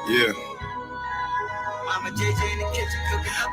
Yeah.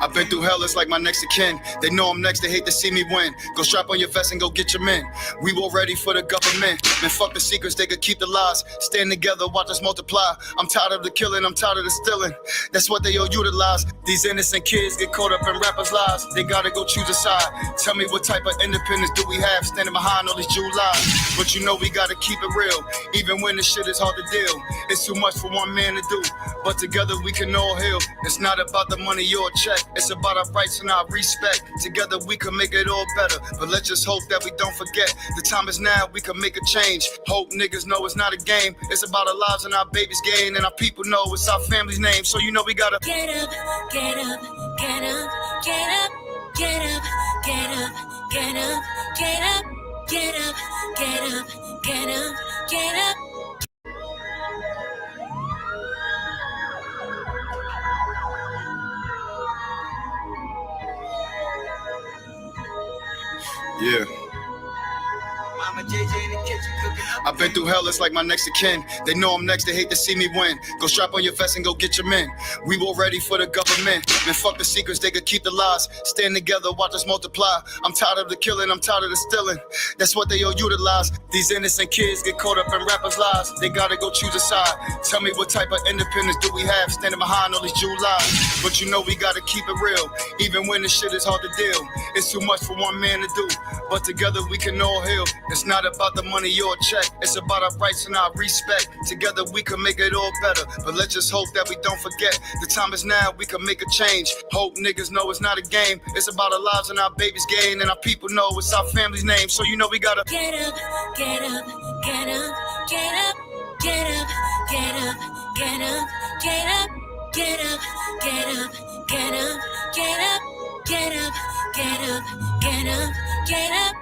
I've been through hell, it's like my next of kin. They know I'm next, they hate to see me win. Go strap on your vest and go get your men. We all ready for the government. Man, fuck the secrets, they could keep the lies. Stand together, watch us multiply. I'm tired of the killing, I'm tired of the stealing. That's what they all utilize. These innocent kids get caught up in rappers' lies. They gotta go choose a side. Tell me what type of independence do we have standing behind all these Jew lies. But you know we gotta keep it real, even when the shit is hard to deal. It's too much for one man to do, but together we can all heal. It's not about the money or a check, it's about our rights and our respect. Together we can make it all better, but let's just hope that we don't forget. The time is now, we can make a change. Hope niggas know it's not a game. It's about our lives and our babies' gain, and our people know it's our family's name. So you know we gotta get up, get up, get up, get up, get up, get up, get up, get up, get up, get up, get up, get up. Yeah. I've been through hell, it's like my next of kin. They know I'm next, they hate to see me win. Go strap on your vest and go get your men. We all ready for the government. Man, fuck the secrets, they could keep the lies. Stand together, watch us multiply. I'm tired of the killing, I'm tired of the stealing. That's what they all utilize. These innocent kids get caught up in rappers' lies. They gotta go choose a side. Tell me what type of independence do we have standing behind all these Jew lies. But you know we gotta keep it real, even when the shit is hard to deal. It's too much for one man to do, but together we can all heal. It's not about the money or a check, it's about our rights and our respect. Together we can make it all better, but let's just hope that we don't forget. The time is now, we can make a change. Hope niggas know it's not a game. It's about our lives and our babies' gain, and our people know it's our family's name. So you know we gotta get up, get up, get up, get up, get up, get up, get up, get up, get up, get up, get up, get up, get up, get up, get up, get up.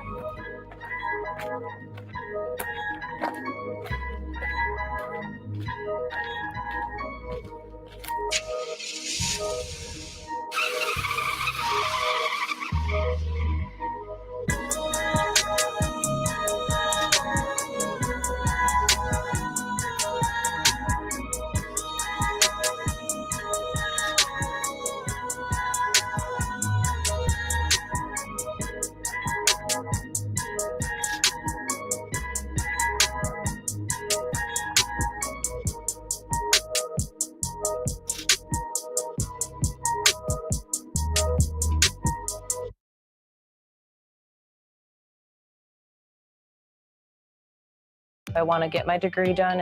I want to get my degree done.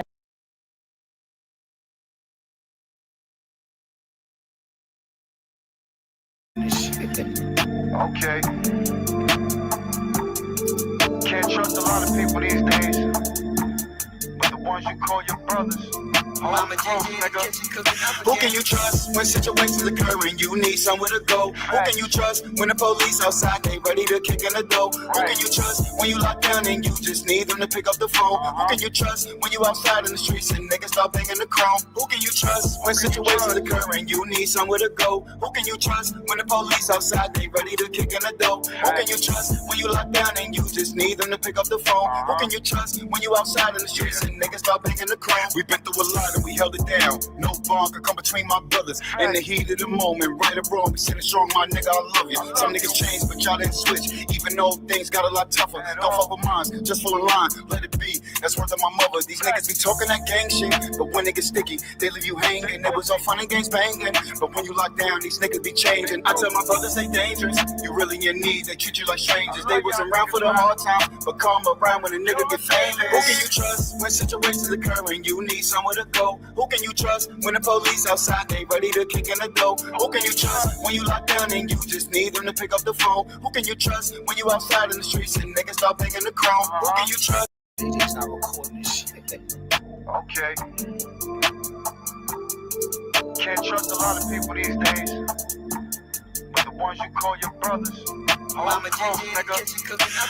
Okay. Can't trust a lot of people these days, but the ones you call your brothers. Who can you trust when situations occur and you need somewhere to go? Who can you trust when the police outside, they ready to kick in the door? Who can you trust when you locked down and you just need them to pick up the phone? Who can you trust when you outside in the streets and niggas start banging the chrome? Who can you trust when situations occur and you need somewhere to go? Who can you trust when the police outside, they ready to kick in the door? Who can you trust when you locked down and you just need them to pick up the phone? Who can you trust when you outside in the streets and niggas start banging the chrome? We've been through a lot and we held it down. No bond could come between my brothers. In the heat of the moment, right or wrong, we sitting strong, my nigga, I love you. Some niggas changed, but y'all didn't switch. Even though things got a lot tougher. Don't fuck with mines, just full of line, let it be. That's worth of my mother. These niggas be talking that gang shit, but when it gets sticky, they leave you hanging. It was all fun and games banging, but when you lock down, these niggas be changing. I tell my brothers they dangerous. You really in need, they treat you like strangers. They was around for the hard time, but come around when a nigga get famous. Who can you trust when situations occur and you need somewhere to go? Who can you trust when the police outside, they ready to kick in the door? Who can you trust when you lock down and you just need them to pick up the phone? Who can you trust when you outside in the streets and niggas start banging the chrome? Who can you trust? DJ's not recording this shit. Okay. Can't trust a lot of people these days, but the ones you call your brothers. Mama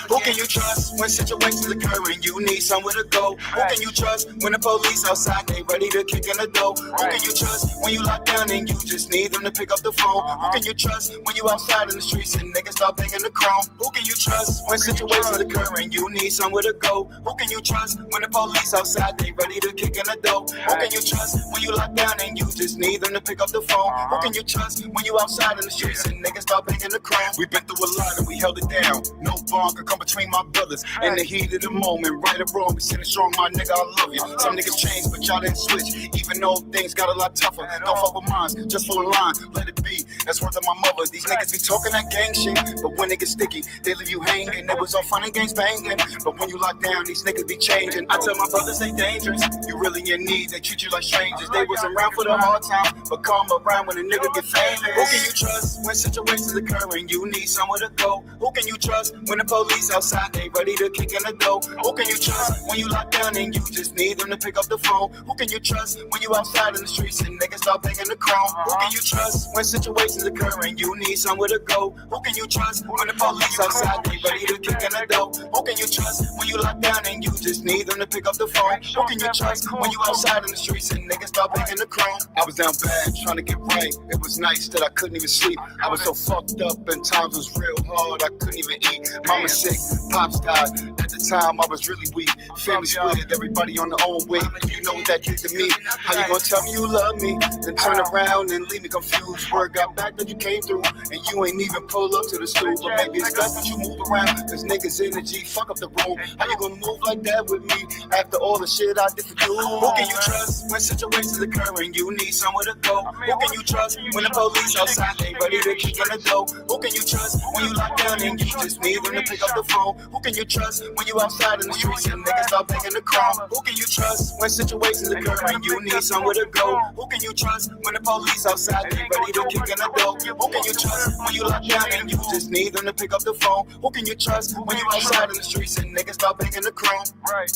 who can you trust when situations occur and you need somewhere to go? Who can you trust when the police outside, they ready to kick in the door? Who can you trust when you locked down and you just need them to pick up the phone? Who can you trust when you outside in the streets and niggas start banging the chrome? Who can you trust when situations occur and you need somewhere to go? Who can you trust when the police outside, they ready to kick in the door? Who can you trust when you locked down and you just need them to pick up the phone? Who can you trust when you outside in the streets and niggas start banging the chrome? We've been through a lot and we held it down. No bond could come between my brothers. In the heat of the moment, right or wrong, we sitting strong, my nigga, I love you. Some niggas changed, but y'all didn't switch. Even though things got a lot tougher. Don't fuck with mine, just full of line, let it be. That's words of my mother. These niggas be talking that gang shit, but when it gets sticky, they leave you hanging. It was all fun and games banging, but when you lock down, these niggas be changing. I tell my brothers they dangerous. You really in need, they treat you like strangers. They wasn't around for the hard time, but come around when a nigga get famous. Who can you trust when situations occur and you need somewhere to go? Who can you trust when the police outside, they ready to kick in the door? Who can you trust when you lock down and you just need them to pick up the phone? Who can you trust when you outside in the streets and niggas start banging the chrome? Who can you trust when situations occur and you need somewhere to go? Who can you trust when the police outside, they ready to kick in the door? Who can you trust when you lock down and you just need them to pick up the phone? Who can you trust when you outside in the streets and niggas start banging the chrome? I was down bad, trying to get right. It was nice that I couldn't even sleep. I was so fucked up and times was real hard, I couldn't even eat. Mama sick, pops died. At the time, I was really weak. Family split, everybody on their own way. You know what that did to me. How you gonna tell me you love me, then turn around and leave me confused? Word got back that you came through, and you ain't even pull up to the stool. But maybe it's best that you move around, cause niggas energy fuck up the room. How you gonna move like that with me, after all the shit I did for you? Who can you trust when situations occur and you need somewhere to go? Who can you trust when the police outside, they ready to kick in the door? Who can you trust when you lock down and you just need them to pick up the phone? Who can you trust when you outside in the streets and niggas start banging the chrome? Who can you trust when situations occur and you need somewhere to go? Who can you trust when the police outside, they ready to kick in the door? Who can you trust when you lock down and you just need them to pick up the phone? Who can you trust when you outside in the streets and niggas start banging the chrome? Right.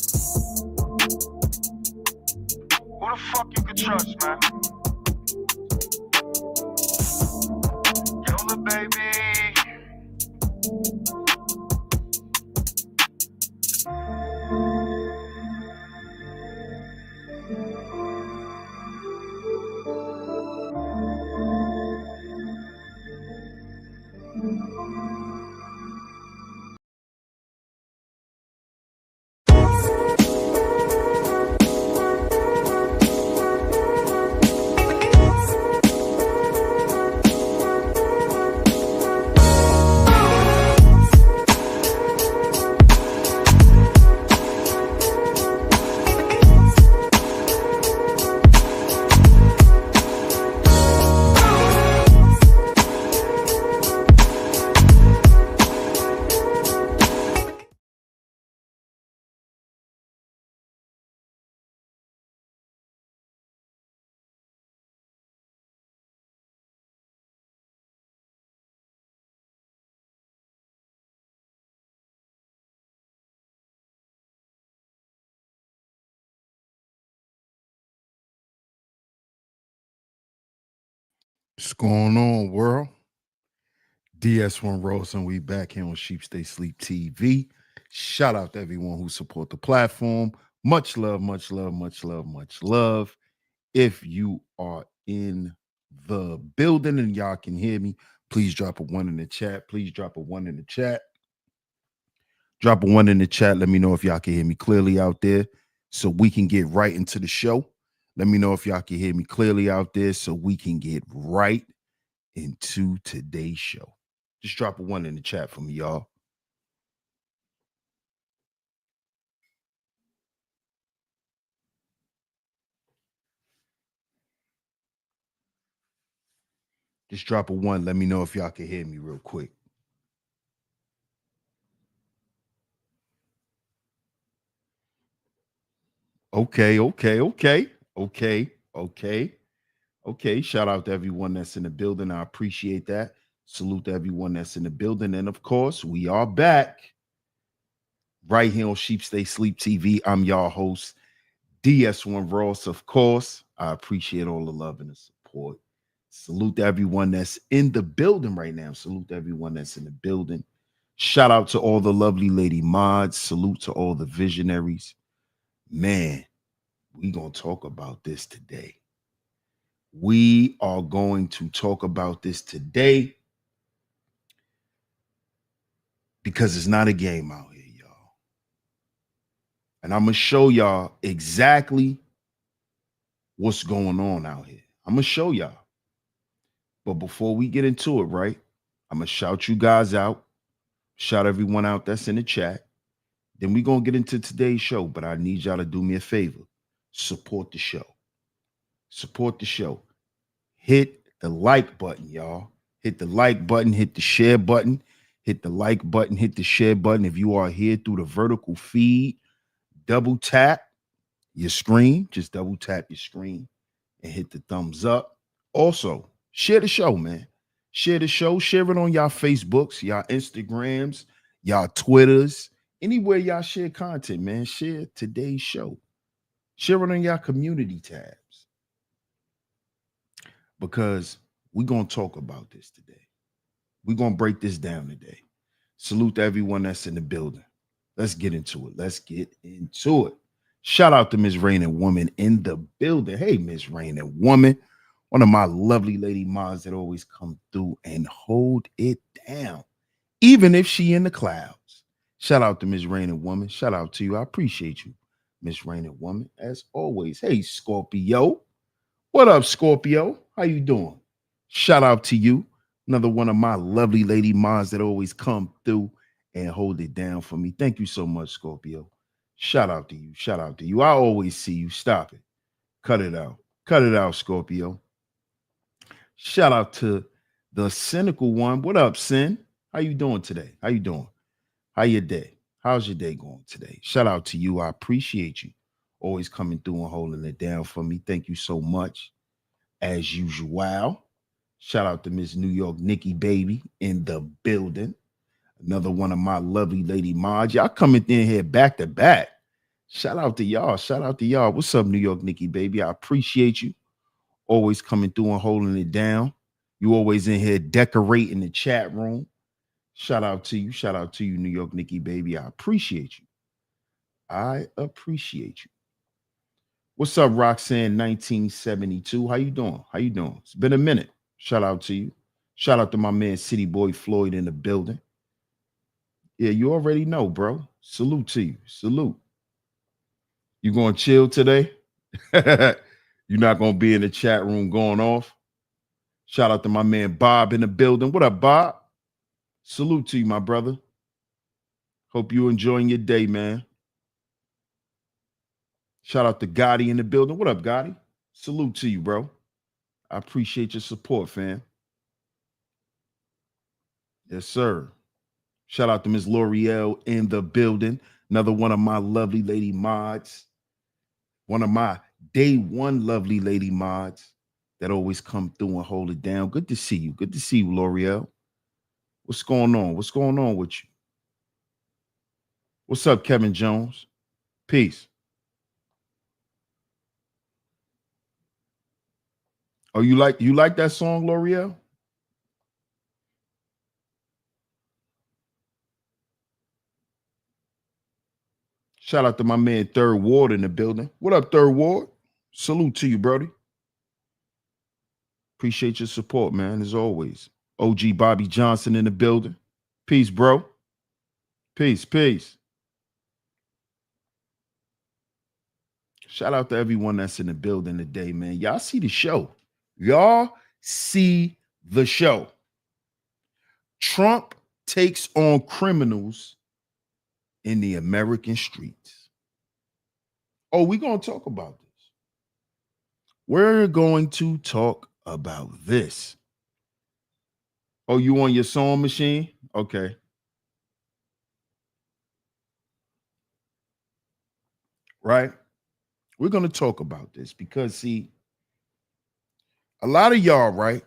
Who the fuck you can trust, man? Yola, baby. What's going on, world? DS1 Rose, and we back here on Sheep Stay Sleep TV. Shout out to everyone who support the platform. Much love, much love, much love, much love. If you are in the building and y'all can hear me, please drop a 1 in the chat. Please drop a 1 in the chat. Drop a 1 in the chat. Let me know if y'all can hear me clearly out there so we can get right into the show. Let me know if y'all can hear me clearly out there so we can get right into today's show. Just drop a 1 in the chat for me, y'all. Just drop a 1. Let me know if y'all can hear me real quick. Okay. Shout out to everyone that's in the building. I appreciate that. Salute to everyone that's in the building. And of course, we are back right here on Sheep Stay Sleep TV. I'm y'all host, DS1 Ross. Of course, I appreciate all the love and the support. Salute to everyone that's in the building right now. Salute to everyone that's in the building. Shout out to all the lovely lady mods. Salute to all the visionaries. Man, we gonna talk about this today. We are going to talk about this today because it's not a game out here, y'all. And I'm gonna show y'all exactly what's going on out here. I'm gonna show y'all. But before we get into it, right, I'm gonna shout you guys out, shout everyone out that's in the chat. Then we're gonna get into today's show. But I need y'all to do me a favor. Support the show. Support the show. Hit the like button, y'all. Hit the like button, hit the share button, hit the like button, hit the share button. If you are here through the vertical feed, double tap your screen. Just double tap your screen and hit the thumbs up. Also, share the show, man. Share the show. Share it on y'all Facebooks, y'all Instagrams, y'all Twitters, anywhere y'all share content, man. Share today's show. Share it on y'all community tabs. Because we're going to talk about this today. We're going to break this down today. Salute to everyone that's in the building. Let's get into it. Let's get into it. Shout out to Miss Rain and Woman in the building. Hey, Miss Rain and Woman. One of my lovely lady moms that always come through and hold it down, even if she in the clouds. Shout out to Miss Rain and Woman. Shout out to you. I appreciate you, Miss Rain and Woman, as always. Hey, Scorpio. What up, Scorpio? How you doing? Shout out to you. Another one of my lovely lady moms that always come through and hold it down for me. Thank you so much, Scorpio. Shout out to you. Shout out to you. I always see you. Stop it. Cut it out. Cut it out, Scorpio. Shout out to the cynical one. What up, Sin? How you doing today? How you doing? How your day? How's your day going today? Shout out to you. I appreciate you. Always coming through and holding it down for me. Thank you so much. As usual. Shout out to Miss New York Nikki Baby in the building. Another one of my lovely lady mods. Y'all coming in here back to back. Shout out to y'all. Shout out to y'all. What's up, New York Nikki Baby? I appreciate you. Always coming through and holding it down. You always in here decorating the chat room. Shout out to you. Shout out to you, New York Nikki Baby. I appreciate you. I appreciate you. What's up, Roxanne 1972? How you doing? How you doing? It's been a minute. Shout out to you. Shout out to my man City Boy Floyd in the building. Yeah, you already know, bro. Salute to you. Salute. You going to chill today? You're not going to be in the chat room going off? Shout out to my man Bob in the building. What up, Bob? Salute to you, my brother. Hope you enjoying your day, man. Shout out to Gotti in the building. What up, Gotti? Salute to you, bro. I appreciate your support, fam. Yes, sir. Shout out to Ms. L'Oreal in the building. Another one of my lovely lady mods. One of my day one lovely lady mods that always come through and hold it down. Good to see you. Good to see you, L'Oreal. What's going on? What's going on with you? What's up, Kevin Jones? Peace. Oh, you like that song, L'Oreal? Shout out to my man Third Ward in the building. What up, Third Ward? Salute to you, Brody. Appreciate your support, man, as always. OG Bobby Johnson in the building. Peace, bro. Peace, peace. Shout out to everyone that's in the building today, man. Y'all see the show. Y'all see the show. Trump takes on criminals in the American streets. Oh, we're going to talk about this. We're going to talk about this. Oh, you on your sewing machine? Okay. Right? We're going to talk about this because, see, a lot of y'all, right?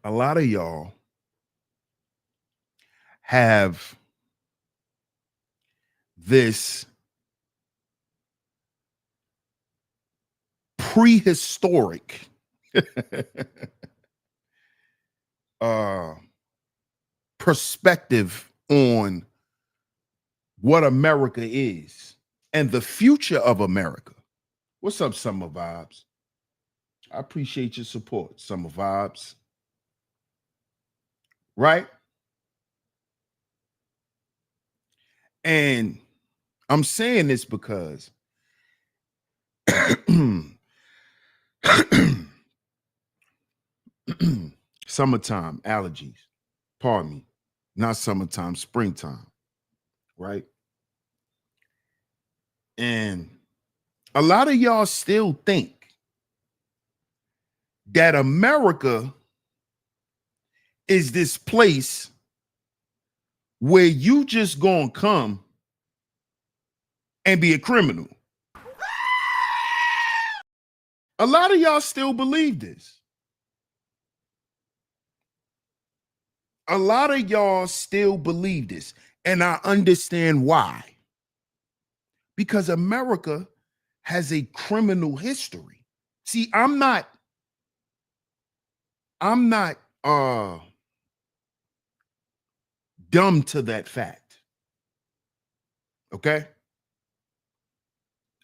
A lot of y'all have this prehistoric perspective on what America is and the future of America. What's up, Summer Vibes? I appreciate your support, Summer Vibes. Right? And I'm saying this because summertime allergies. Pardon me. Not summertime, springtime. Right? And a lot of y'all still think that America is this place where you just gonna come and be a criminal. A lot of y'all still believe this. A lot of y'all still believe this, and I understand why. Because America has a criminal history. See, I'm not dumb to that fact. Okay?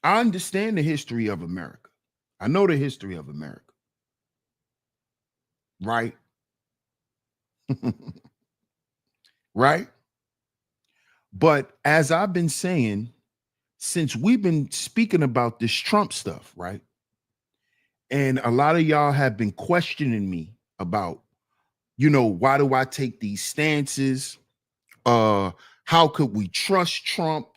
I understand the history of America. I know the history of America. Right? Right? But as I've been saying, since we've been speaking about this Trump stuff, right? And a lot of y'all have been questioning me about, why do I take these stances? How could we trust Trump?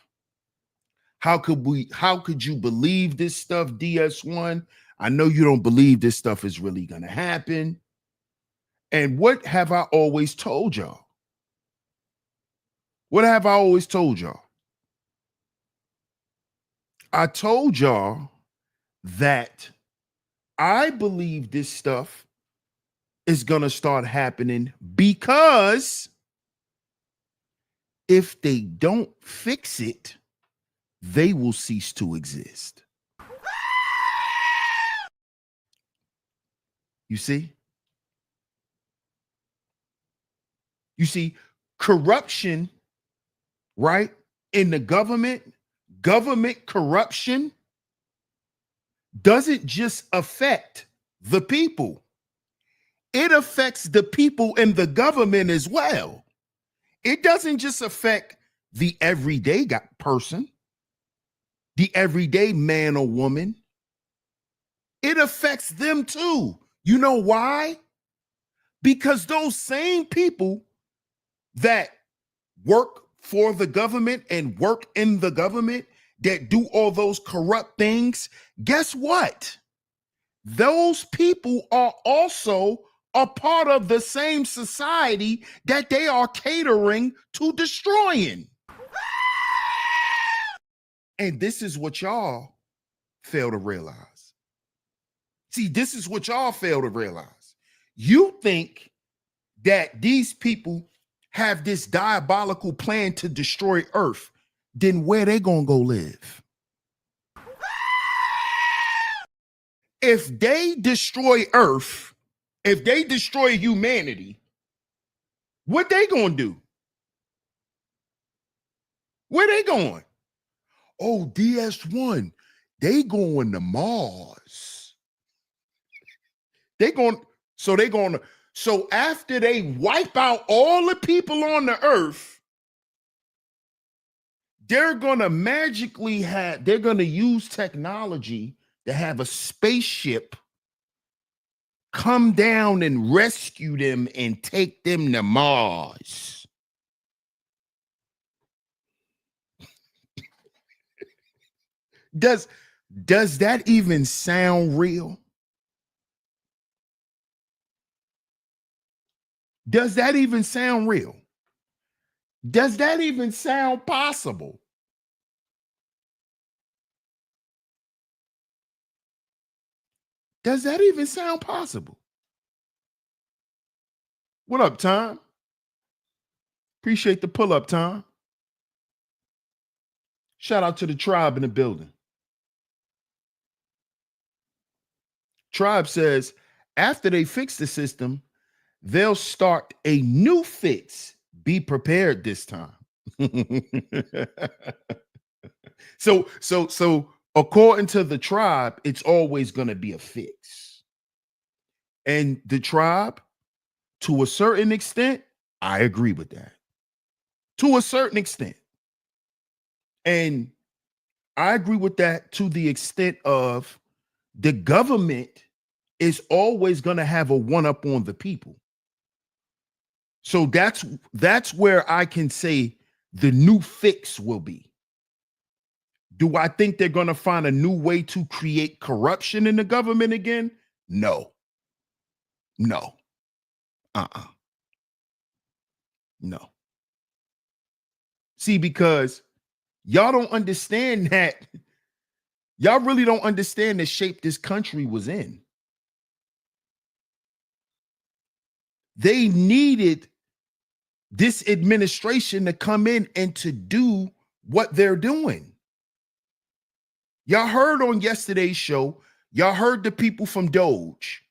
How could you believe this stuff, DS1? I know you don't believe this stuff is really going to happen. And what have I always told y'all? What have I always told y'all? I told y'all that I believe this stuff is going to start happening because if they don't fix it, they will cease to exist. You see? You see, corruption, right? In the government corruption doesn't just affect the people. It affects the people in the government as well. It doesn't just affect the everyday person, the everyday man or woman. It affects them too. You know why? Because those same people that work for the government and work in the government that do all those corrupt things, guess what? Those people are also a part of the same society that they are catering to destroying. And this is what y'all fail to realize. See, this is what y'all fail to realize. You think that these people have this diabolical plan to destroy Earth, then where they gonna go live? If they destroy Earth, if they destroy humanity, what they gonna do? Where they going? Oh, DS1, they going to Mars. So after they wipe out all the people on the Earth, they're going to use technology to have a spaceship come down and rescue them and take them to Mars. Does that even sound real? Does that even sound real? Does that even sound possible? Does that even sound possible? What up, Tom? Appreciate the pull-up, Tom. Shout out to the tribe in the building. Tribe says, after they fix the system, they'll start a new fix. Be prepared this time. So according to the tribe, it's always going to be a fix. And the tribe, to a certain extent, I agree with that. To a certain extent. And I agree with that to the extent of the government is always going to have a one-up on the people. So that's where I can say the new fix will be. Do I think they're going to find a new way to create corruption in the government again? No. No. No. See, because y'all don't understand that. Y'all really don't understand the shape this country was in. They needed this administration to come in and to do what they're doing. Y'all heard on yesterday's show, y'all heard the people from Doge.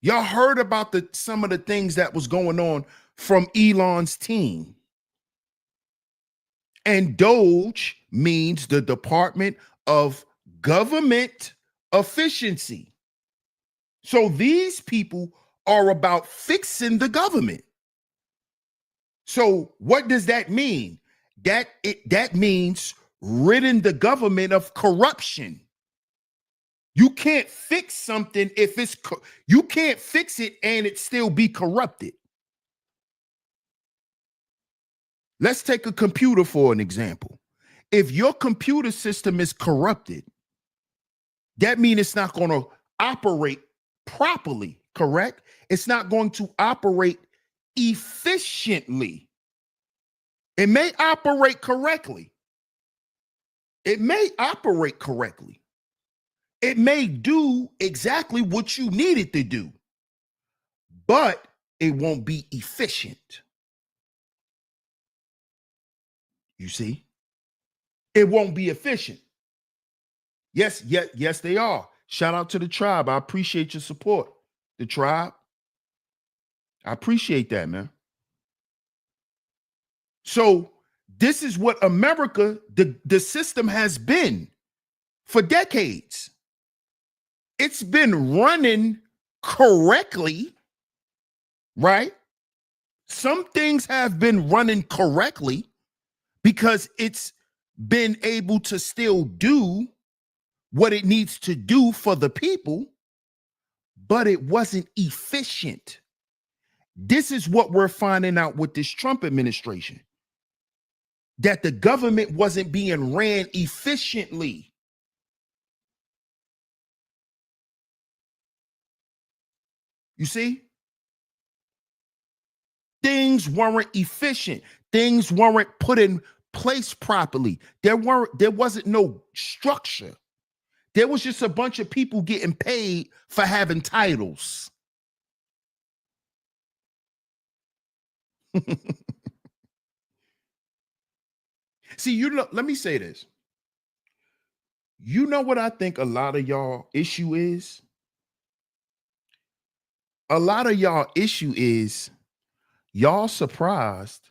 Y'all heard about some of the things that was going on from Elon's team. And Doge means the Department of Government Efficiency. So these people are about fixing the government. So what does that mean? That means ridding the government of corruption. You can't fix something if you can't fix it and it still be corrupted. Let's take a computer for an example. If your computer system is corrupted, that means it's not going to operate properly, correct? It's not going to operate efficiently. It may operate correctly. It may operate correctly. It may do exactly what you need it to do, but it won't be efficient. You see? It won't be efficient. Yes, they are. Shout out to the tribe. I appreciate your support. The tribe. I appreciate that, man. So this is what America, the system has been for decades. It's been running correctly, right? Some things have been running correctly because it's been able to still do what it needs to do for the people, but it wasn't efficient. This is what we're finding out with this Trump administration, that the government wasn't being ran efficiently. You see? Things weren't efficient. Things weren't put in place properly. There wasn't no structure. There was just a bunch of people getting paid for having titles. See, let me say this. You know what I think a lot of y'all issue is? A lot of y'all issue is y'all surprised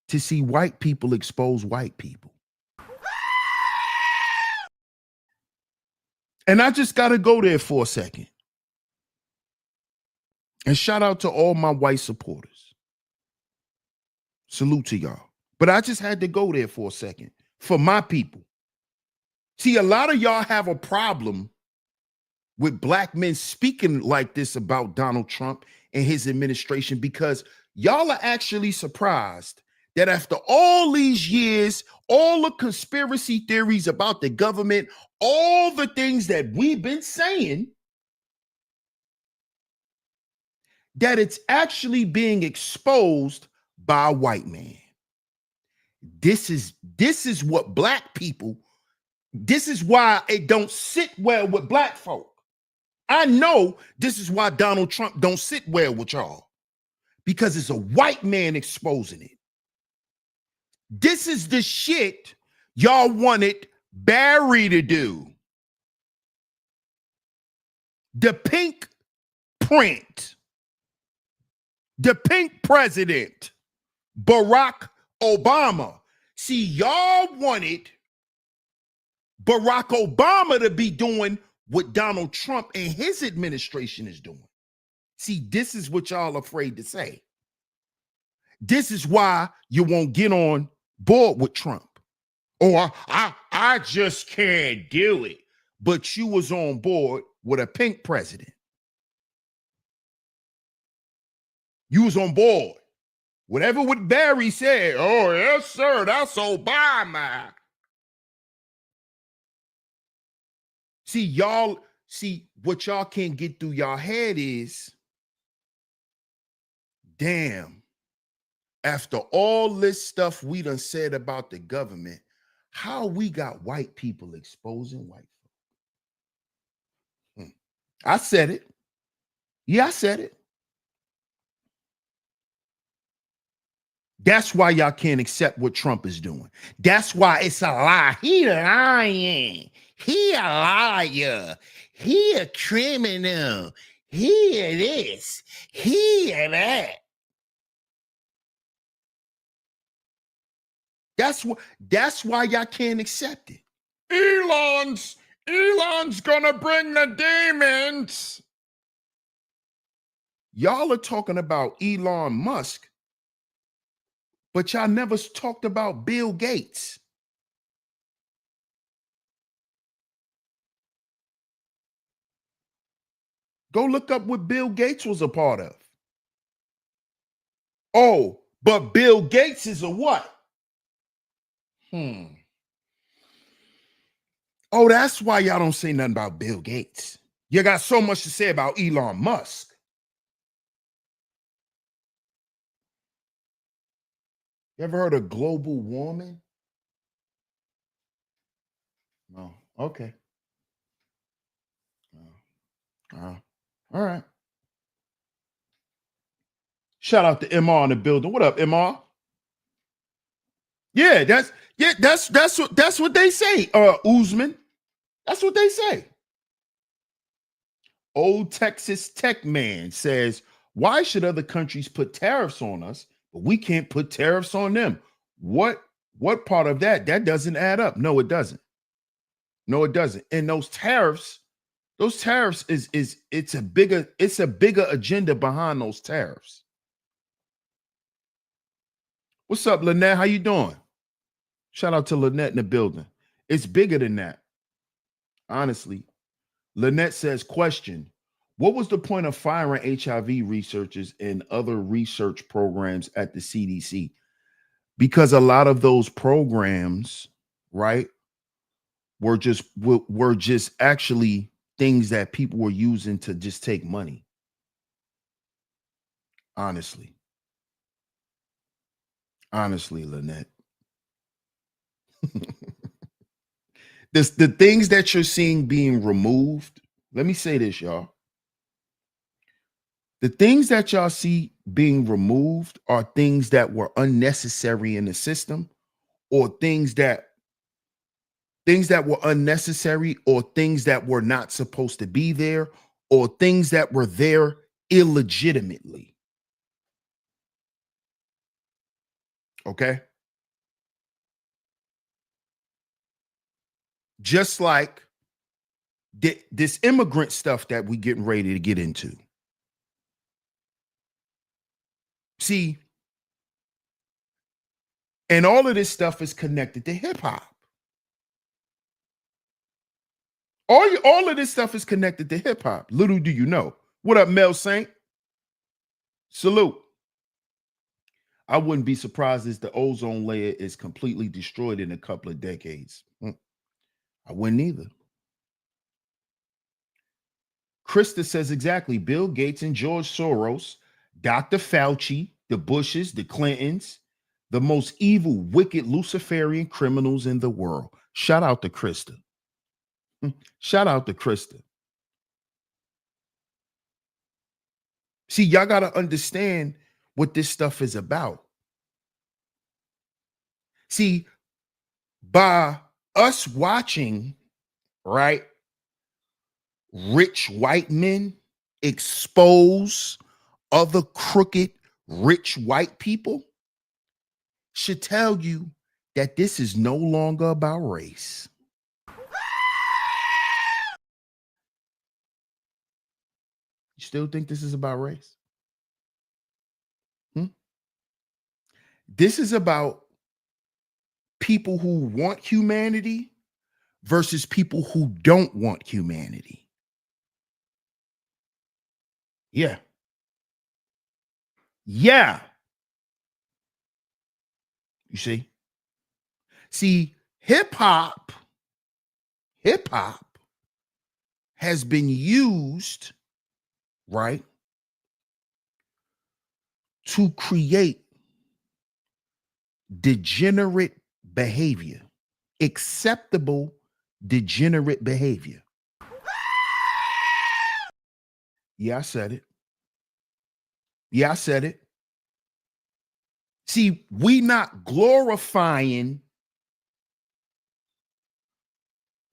to see white people expose white people. And I just got to go there for a second. And shout out to all my white supporters. Salute to y'all. But I just had to go there for a second for my people. See, a lot of y'all have a problem with black men speaking like this about Donald Trump and his administration because y'all are actually surprised that after all these years, all the conspiracy theories about the government, all the things that we've been saying, that it's actually being exposed by a white man. This is what black people, this is why it don't sit well with black folk. I know this is why Donald Trump don't sit well with y'all, because it's a white man exposing it. This is the shit y'all wanted Barry to do. The pink print, the pink president, Barack Obama. See, y'all wanted Barack Obama to be doing what Donald Trump and his administration is doing. See, this is what y'all afraid to say. This is why you won't get on board with Trump. Oh, I just can't do it. But you was on board with a pink president. You was on board. Whatever what Barry said, oh, yes, sir, that's Obama. See, what y'all can't get through y'all head is, damn, after all this stuff we done said about the government, how we got white people exposing white folk. I said it. Yeah, I said it. That's why y'all can't accept what Trump is doing. That's why it's a lie. He lying. He a liar. He a criminal. He a this. He a that. That's why y'all can't accept it. Elon's gonna bring the demons. Y'all are talking about Elon Musk, but y'all never talked about Bill Gates. Go look up what Bill Gates was a part of. Oh, but Bill Gates is a what? Oh, that's why y'all don't say nothing about Bill Gates. You got so much to say about Elon Musk. You ever heard of global warming? No. Okay. All right. Shout out to MR in the building. What up, MR? Yeah, that's what they say. Usman. That's what they say. Old Texas Tech Man says, why should other countries put tariffs on us, but we can't put tariffs on them? What part of that doesn't add up? No, it doesn't. No, it doesn't. And those tariffs is it's a bigger agenda behind those tariffs. What's up, Lynette? How you doing? Shout out to Lynette in the building. It's bigger than that. Honestly. Lynette says, question, what was the point of firing HIV researchers and other research programs at the CDC? Because a lot of those programs, right, were just actually things that people were using to just take money. Honestly, Lynette. The things that you're seeing being removed, let me say this, y'all. The things that y'all see being removed are things that were unnecessary in the system, or things that were unnecessary, or things that were not supposed to be there, or things that were there illegitimately. Okay? Just like this immigrant stuff that we getting ready to get into. See, and all of this stuff is connected to hip hop. All of this stuff is connected to hip hop. Little do you know. What up, Mel Saint? Salute. I wouldn't be surprised if the ozone layer is completely destroyed in a couple of decades. I wouldn't either. Krista says exactly. Bill Gates and George Soros, Dr. Fauci, the Bushes, the Clintons, the most evil, wicked, Luciferian criminals in the world. Shout out to Krista. Shout out to Krista. See, y'all got to understand what this stuff is about. See, by us watching, right, rich white men expose other crooked rich white people should tell you that this is no longer about race. You still think this is about race? This is about people who want humanity versus people who don't want humanity. Yeah. Yeah. You see? See, hip hop has been used, right, to create degenerate behavior, acceptable degenerate behavior. Yeah, I said it. Yeah, I said it. See, we not glorifying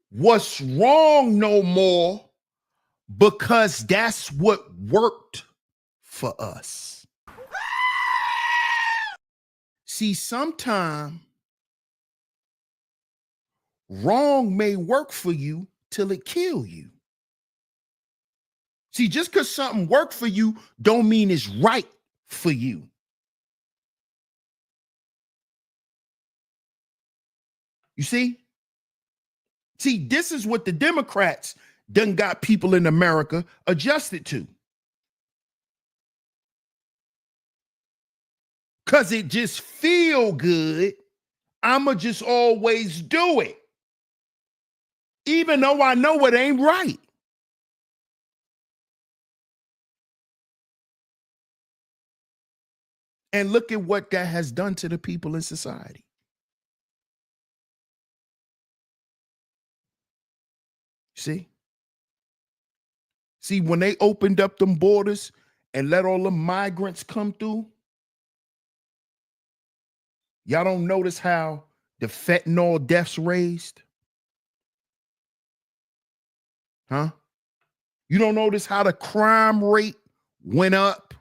what's wrong no more because that's what worked for us. See, sometime wrong may work for you till it kill you. See, just because something worked for you don't mean it's right for you. You see? See, this is what the Democrats done got people in America adjusted to. Because it just feel good, I'ma just always do it. Even though I know it ain't right. And look at what that has done to the people in society. See? See, when they opened up them borders and let all the migrants come through, y'all don't notice how the fentanyl deaths raised? Huh? You don't notice how the crime rate went up?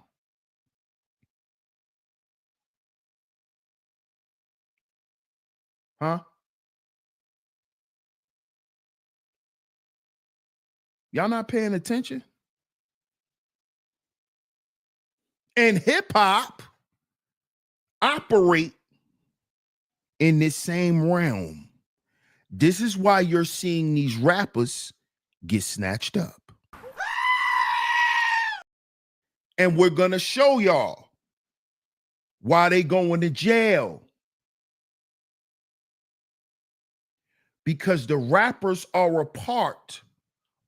Huh? Y'all not paying attention? And hip hop operate in this same realm. This is why you're seeing these rappers get snatched up. And we're going to show y'all why they going to jail. Because the rappers are a part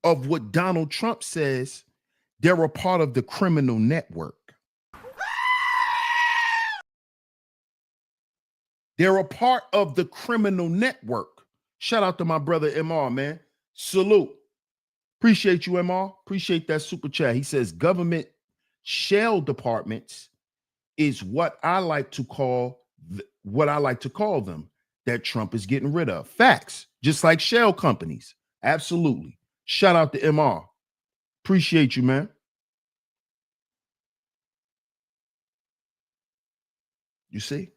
of what Donald Trump says. They're a part of the criminal network. They're a part of the criminal network. Shout out to my brother MR, man. Salute. Appreciate you, MR. Appreciate that super chat. He says government shell departments is what I like to call them that Trump is getting rid of. Facts. Just like shell companies. Absolutely. Shout out to MR. Appreciate you, man. You see?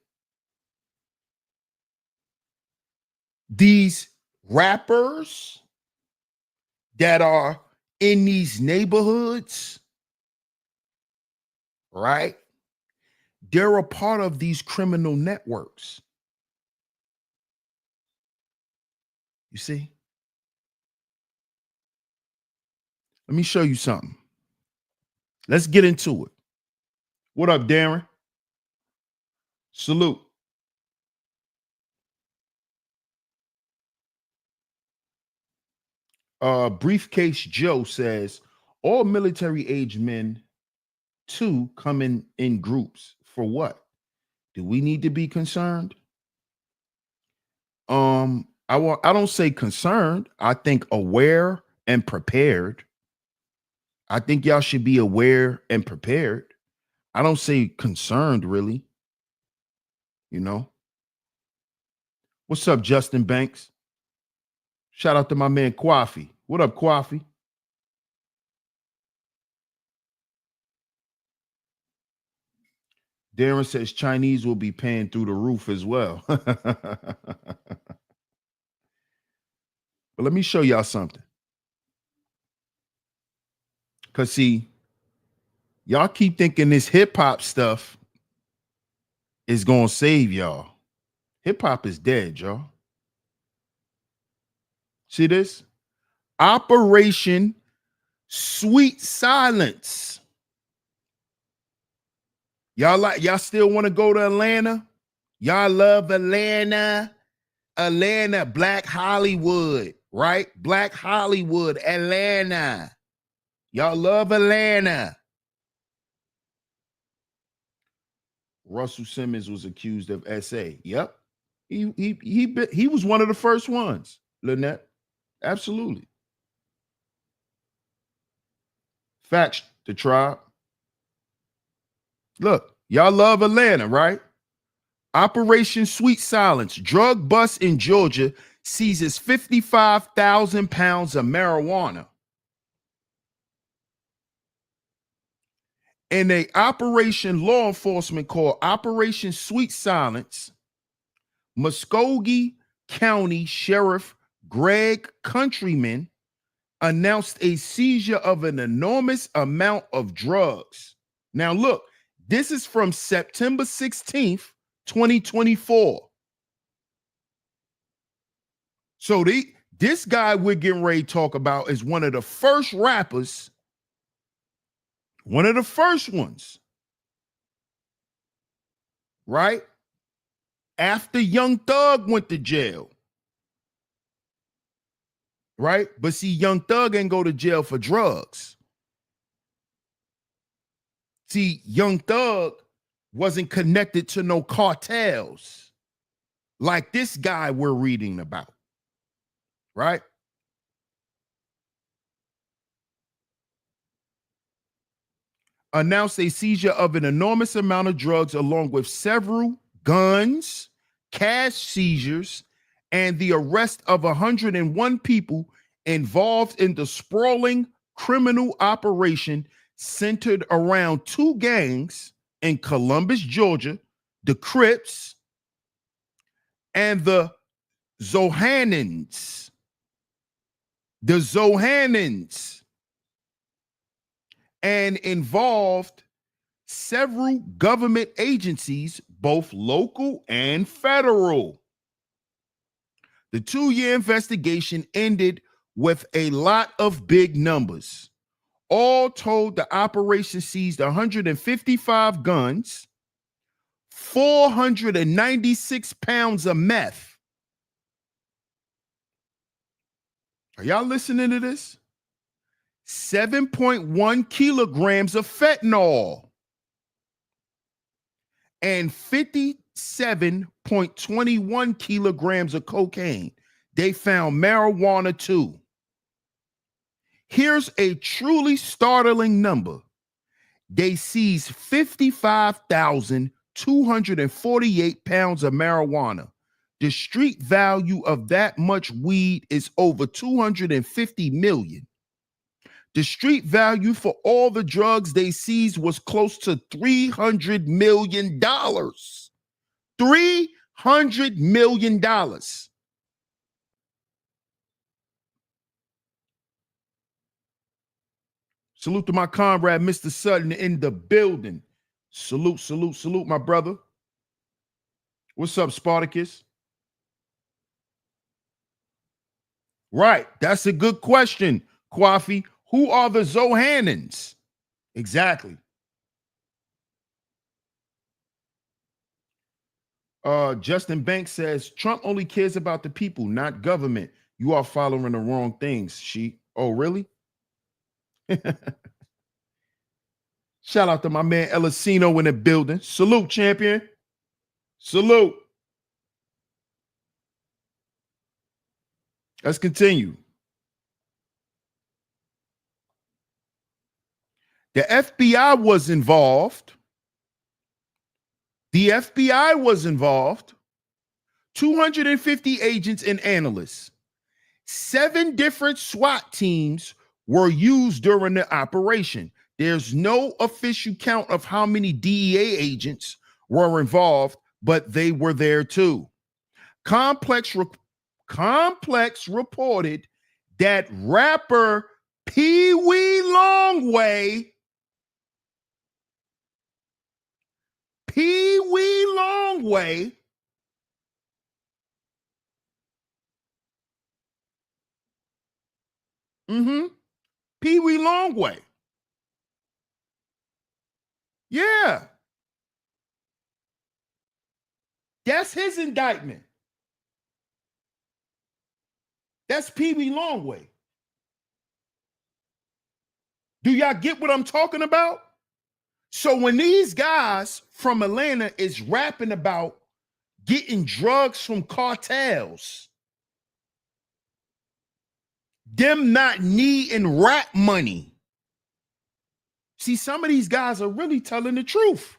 These rappers that are in these neighborhoods, right? They're a part of these criminal networks. You see? Let me show you something. Let's get into it. What up, Darren? Salute. Briefcase Joe says all military age men too come in groups. For what? Do we need to be concerned? I don't say concerned. I think aware and prepared. I think y'all should be aware and prepared. I don't say concerned, really. You know? What's up, Justin Banks? Shout out to my man Kwafi. What up, Kwafi? Darren says Chinese will be paying through the roof as well. But let me show y'all something. Because, see, y'all keep thinking this hip-hop stuff is going to save y'all. Hip-hop is dead, y'all. See this? Operation Sweet Silence. Y'all still want to go to Atlanta? Y'all love Atlanta. Atlanta, Black Hollywood, right? Black Hollywood, Atlanta. Y'all love Atlanta. Russell Simmons was accused of SA. Yep. He was one of the first ones, Lynette. Absolutely. Facts, the tribe. Look, y'all love Atlanta, right? Operation Sweet Silence. Drug bust in Georgia seizes 55,000 pounds of marijuana. In a operation law enforcement called Operation Sweet Silence, Muskogee County Sheriff Greg Countryman announced a seizure of an enormous amount of drugs. Now, look, this is from September 16th, 2024. So this guy we're getting ready to talk about is one of the first rappers, one of the first ones, right? After Young Thug went to jail. Right? But see, Young Thug ain't go to jail for drugs. See, Young Thug wasn't connected to no cartels like this guy we're reading about. Right? Announced a seizure of an enormous amount of drugs along with several guns, cash seizures, and the arrest of 101 people involved in the sprawling criminal operation centered around two gangs in Columbus, Georgia, the Crips and the Zohannans. The Zohannans. And involved several government agencies, both local and federal. The 2-year investigation ended with a lot of big numbers. All told, the operation seized 155 guns, 496 pounds of meth. Are y'all listening to this? 7.1 kilograms of fentanyl and 57.21 kilograms of cocaine. They found marijuana too. Here's a truly startling number. They seized 55,248 pounds of marijuana. The street value of that much weed is over 250 million. The street value for all the drugs they seized was close to $300 million. $300 million. Salute to my comrade, Mr. Sutton, in the building. Salute, salute, salute, my brother. What's up, Spartacus? Right, that's a good question, Kwafi. Who are the Zohannans? Exactly. Justin Banks says, Trump only cares about the people, not government. You are following the wrong things, she. Oh, really? Shout out to my man Elisino in the building. Salute, champion. Salute. Let's continue. The FBI was involved. The FBI was involved. 250 agents and analysts. 7 different SWAT teams were used during the operation. There's no official count of how many DEA agents were involved, but they were there too. Complex reported that rapper Pee Wee Longway Pee Wee Longway Pee Wee Longway. Yeah. That's his indictment. That's Pee Wee Longway. Do y'all get what I'm talking about? So when these guys from Atlanta is rapping about getting drugs from cartels, them not needing rap money. See, some of these guys are really telling the truth.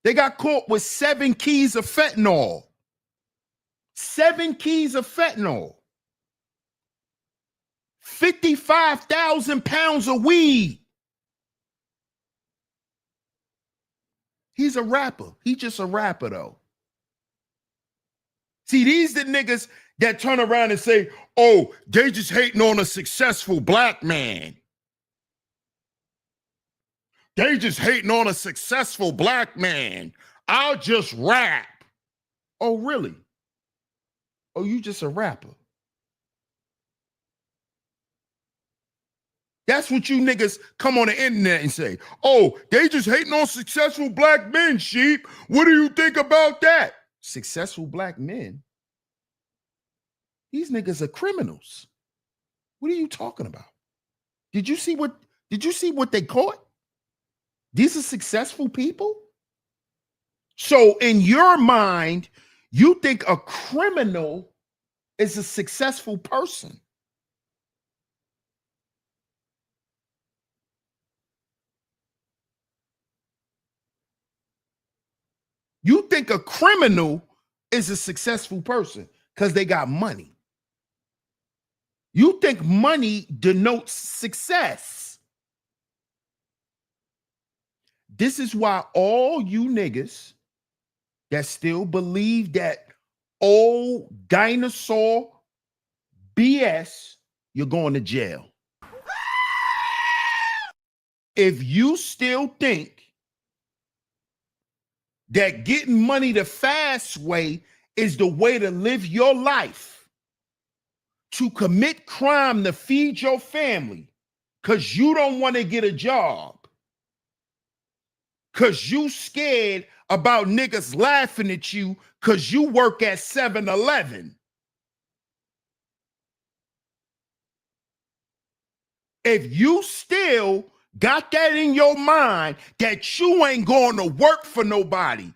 They got caught with 7 keys of fentanyl. 7 keys of fentanyl. 55,000 pounds of weed. He's a rapper. He's just a rapper, though. See, these the niggas that turn around and say, oh, they just hating on a successful black man. They just hating on a successful black man. I'll just rap. Oh, really? Oh, you just a rapper? That's what you niggas come on the internet and say. Oh, they just hating on successful black men, Sheep. What do you think about that? Successful black men? These niggas are criminals. What are you talking about? Did you see what they caught? These are successful people? So in your mind, you think a criminal is a successful person. You think a criminal is a successful person because they got money. You think money denotes success. This is why all you niggas that still believe that old dinosaur BS, you're going to jail. If you still think that getting money the fast way is the way to live your life, to commit crime to feed your family because you don't want to get a job, because you scared about niggas laughing at you because you work at 7-Eleven. If you still got that in your mind that you ain't going to work for nobody,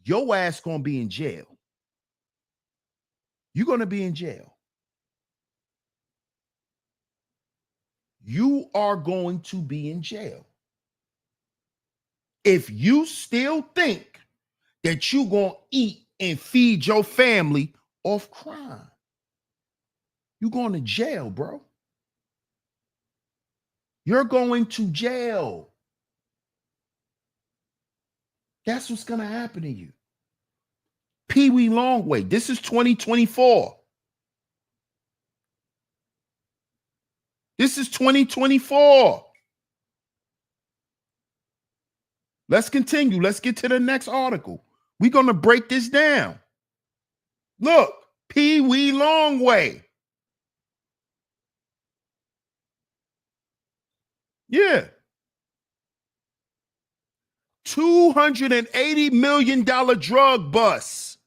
your ass gonna be in jail. You're gonna be in jail. You are going to be in jail. If you still think that you're gonna eat and feed your family off crime, you're going to jail, bro. You're going to jail. That's what's going to happen to you. Pee Wee Longway. This is 2024. This is 2024. Let's continue. Let's get to the next article. We're going to break this down. Look, Pee Wee Longway. Yeah. $280 million drug bust.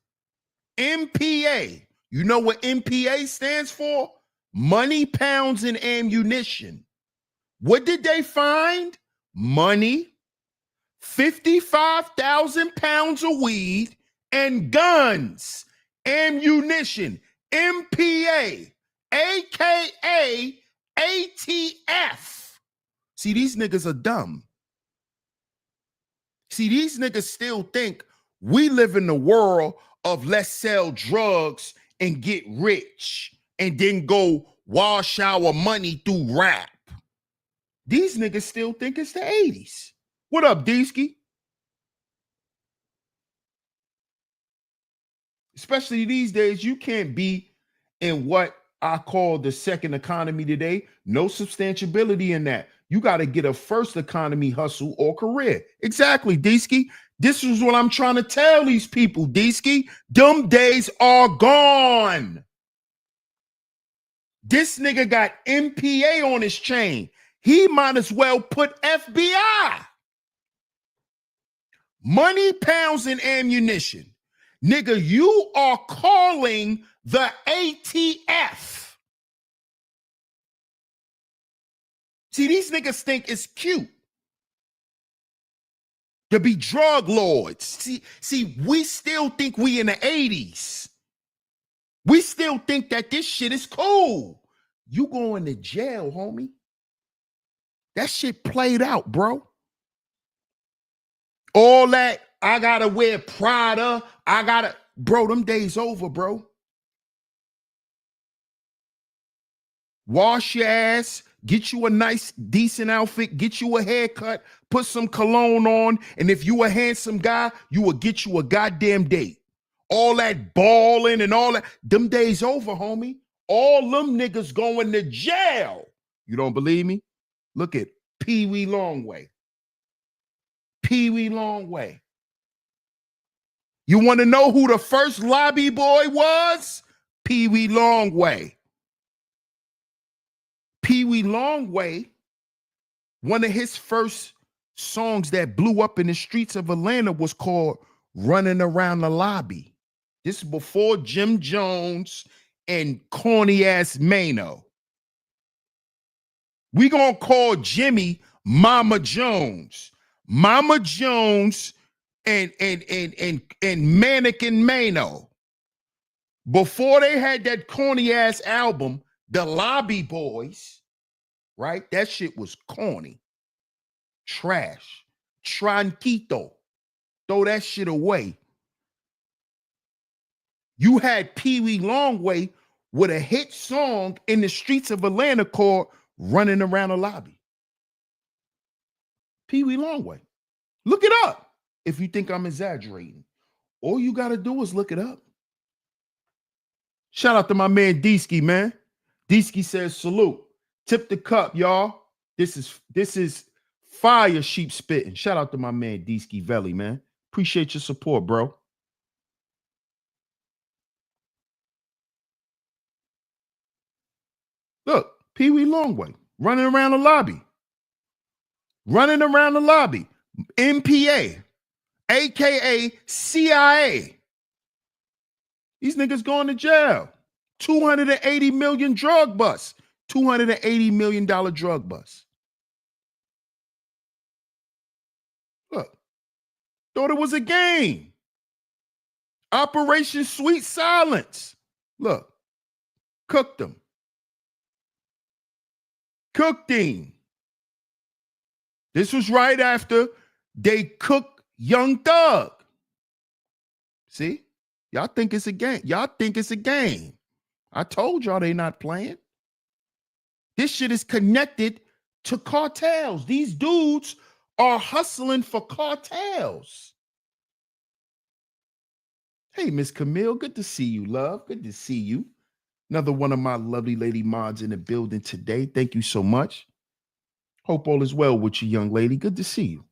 MPA. You know what MPA stands for? Money, pounds, and ammunition. What did they find? Money, 55,000 pounds of weed, and guns. Ammunition. MPA, aka ATF. See, these niggas are dumb. See, these niggas still think we live in the world of let's sell drugs and get rich and then go wash our money through rap. These niggas still think it's the 80s. What up, Deesky? Especially these days, you can't be in what I call the second economy today. No substantiability in that. You got to get a first economy hustle or career. Exactly, Deesky. This is what I'm trying to tell these people, Deesky. Them days are gone. This nigga got MPA on his chain. He might as well put FBI. Money, pounds, and ammunition. Nigga, you are calling the ATF. See, these niggas think it's cute to be drug lords. See, we still think we in the 80s. We still think that this shit is cool. You going to jail, homie. That shit played out, bro. All that, I gotta wear Prada, bro, them days over, bro. Wash your ass, get you a nice, decent outfit, get you a haircut, put some cologne on, and if you a handsome guy, you will get you a goddamn date. All that balling and all that, them days over, homie. All them niggas going to jail. You don't believe me? Look at Pee Wee Longway. Pee Wee Longway. You want to know who the first lobby boy was? Pee Wee Longway. Pee Wee Longway, one of his first songs that blew up in the streets of Atlanta was called Running Around the Lobby. This is before Jim Jones and corny ass Mano. We gonna call Jimmy Mama Jones. Mama Jones and Mannequin Mano. Before they had that corny ass album, The Lobby Boys, right? That shit was corny. Trash. Tranquito. Throw that shit away. You had Pee Wee Longway with a hit song in the streets of Atlanta called Running Around the Lobby. Pee Wee Longway. Look it up if you think I'm exaggerating. All you got to do is look it up. Shout out to my man Deesky, man. Deesky says, salute. Tip the cup, y'all. This is fire sheep spitting. Shout out to my man Deesky Veli, man. Appreciate your support, bro. Look, Pee Wee Longway running around the lobby. Running around the lobby. MPA, aka CIA. These niggas going to jail. 280 million drug bust. $280 million drug bust. Look, thought it was a game. Operation Sweet Silence. Look, cooked them. Cooked him. This was right after they cooked Young Thug. See? Y'all think it's a game. Y'all think it's a game. I told y'all they not playing. This shit is connected to cartels. These dudes are hustling for cartels. Hey, Miss Camille, good to see you, love. Good to see you. Another one of my lovely lady mods in the building today. Thank you so much. Hope all is well with you, young lady. Good to see you.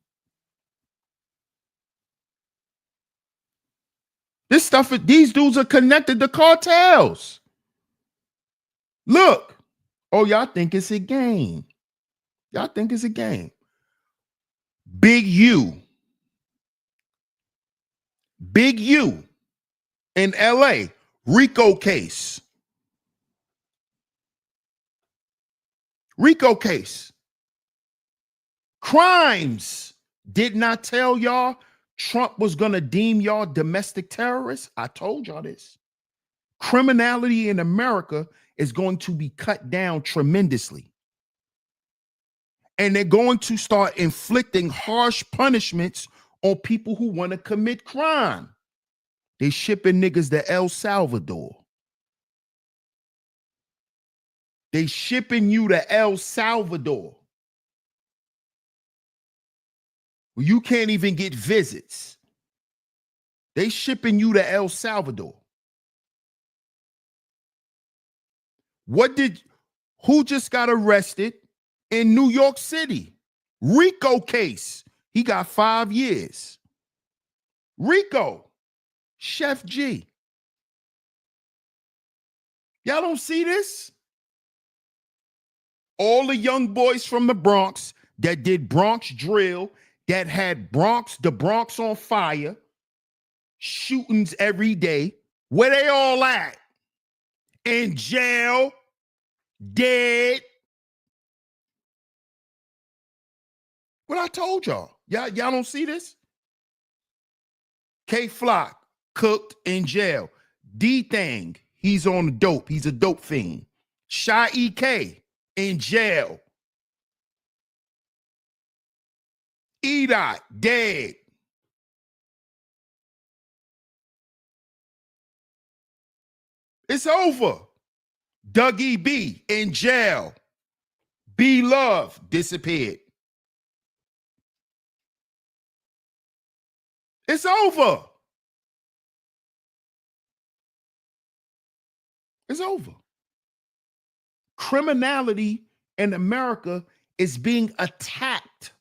This stuff, these dudes are connected to cartels. Look. Oh, y'all think it's a game. Y'all think it's a game. Big U. Big U in LA. RICO case. RICO case. Crimes did not tell y'all Trump was going to deem y'all domestic terrorists. I told y'all this. Criminality in America is going to be cut down tremendously. And they're going to start inflicting harsh punishments on people who want to commit crime. They shipping niggas to El Salvador. They shipping you to El Salvador. You can't even get visits. They shipping you to El Salvador. Who just got arrested in New York City? RICO case. He got 5 years. RICO. Chef G. Y'all don't see this? All the young boys from the Bronx that did Bronx drill, that had the Bronx on fire, shootings every day. Where they all at? In jail, dead. What I told y'all. Y'all don't see this? K Flock, cooked in jail. D-Thing, he's on the dope. He's a dope fiend. Shy EK in jail. E-Dot, dead. It's over. Dougie B in jail. B Love disappeared. It's over. It's over. Criminality in America is being attacked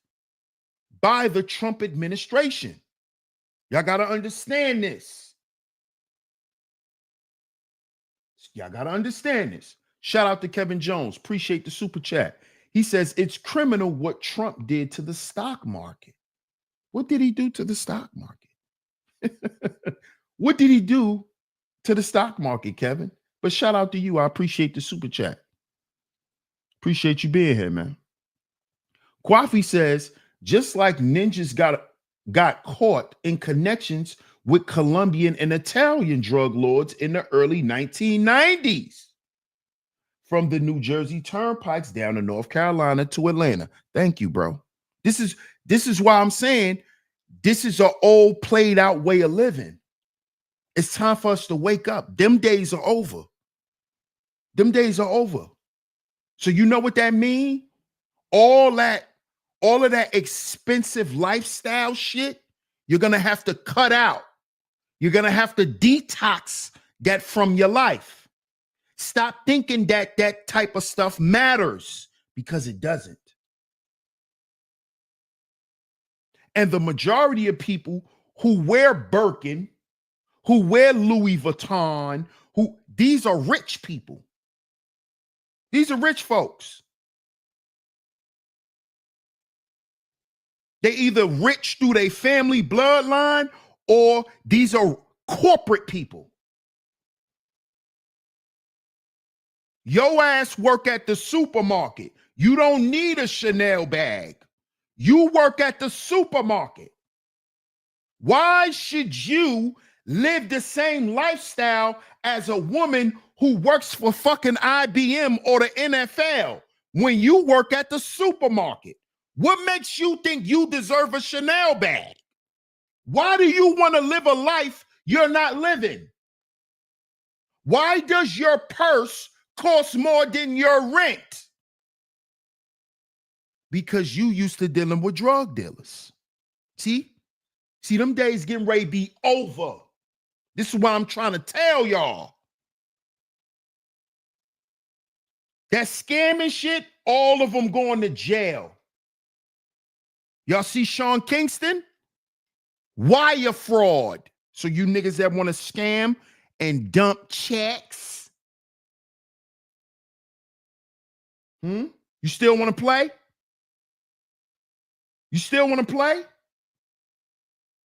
by the Trump administration. Y'all got to understand this. Y'all got to understand this. Shout out to Kevin Jones. Appreciate the super chat. He says it's criminal what Trump did to the stock market. What did he do to the stock market? What did he do to the stock market, Kevin? But shout out to you. I appreciate the super chat. Appreciate you being here, man. Kwafi says, just like ninjas got caught in connections with Colombian and Italian drug lords in the early 1990s. From the New Jersey turnpikes down to North Carolina to Atlanta. Thank you, bro. This is why I'm saying this is an old played out way of living. It's time for us to wake up. Them days are over. Them days are over. So you know what that means? All of that expensive lifestyle shit, you're going to have to cut out. You're going to have to detox that from your life. Stop thinking that that type of stuff matters, because it doesn't. And the majority of people who wear Birkin, who wear Louis Vuitton, these are rich people. These are rich folks. They either rich through their family bloodline, or these are corporate people. Your ass work at the supermarket. You don't need a Chanel bag. You work at the supermarket. Why should you live the same lifestyle as a woman who works for fucking IBM or the NFL when you work at the supermarket? What makes you think you deserve a Chanel bag? Why do you want to live a life you're not living? Why does your purse cost more than your rent? Because you used to dealing with drug dealers. See, them days getting ready to be over. This is what I'm trying to tell y'all. That scamming shit, all of them going to jail. Y'all see Sean Kingston? Wire fraud. So you niggas that want to scam and dump checks. You still want to play? You still want to play?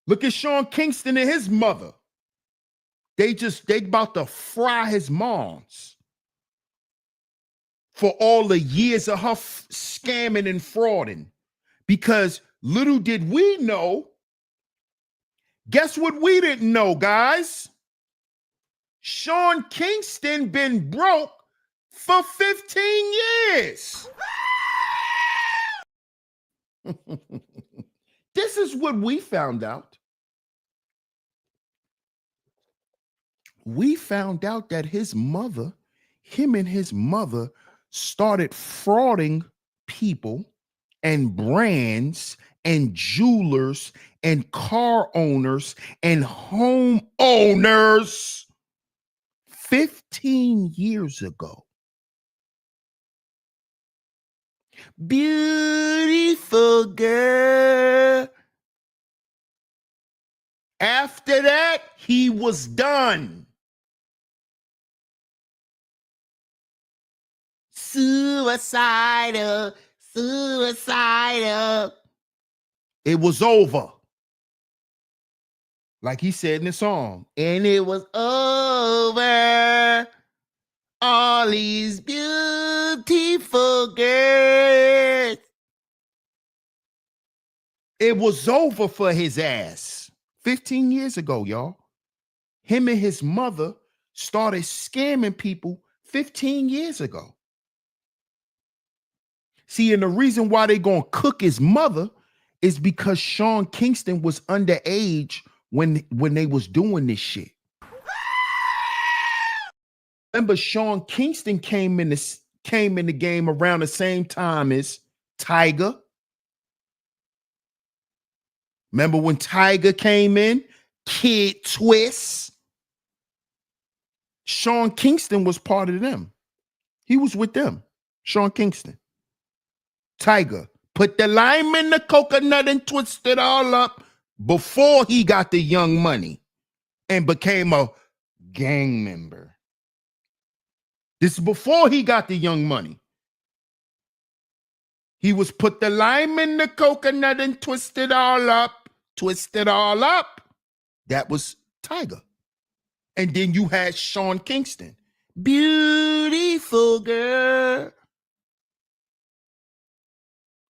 Look at Sean Kingston and his mother. They about to fry his moms for all the years of her scamming and frauding. Because little did we know, guess what we didn't know, guys? Sean Kingston been broke for 15 years. This is what we found out. We found out that him and his mother started frauding people and brands and jewelers and car owners and home owners 15 years ago. Beautiful girl. After that, he was done. Suicidal. It was over. Like he said in the song. And it was over. All these beautiful girls. It was over for his ass 15 years ago, y'all. Him and his mother started scamming people 15 years ago. See, and the reason why they gonna cook his mother is because Sean Kingston was underage when they was doing this shit. Remember, Sean Kingston came in the game around the same time as Tyga. Remember when Tyga came in? Kid Twist. Sean Kingston was part of them. He was with them. Sean Kingston. Tyga. Put the lime in the coconut and twist it all up before he got the Young Money and became a gang member. This is before he got the Young Money. He was put the lime in the coconut and twist it all up. Twist it all up. That was Tyga. And then you had Sean Kingston. Beautiful girl.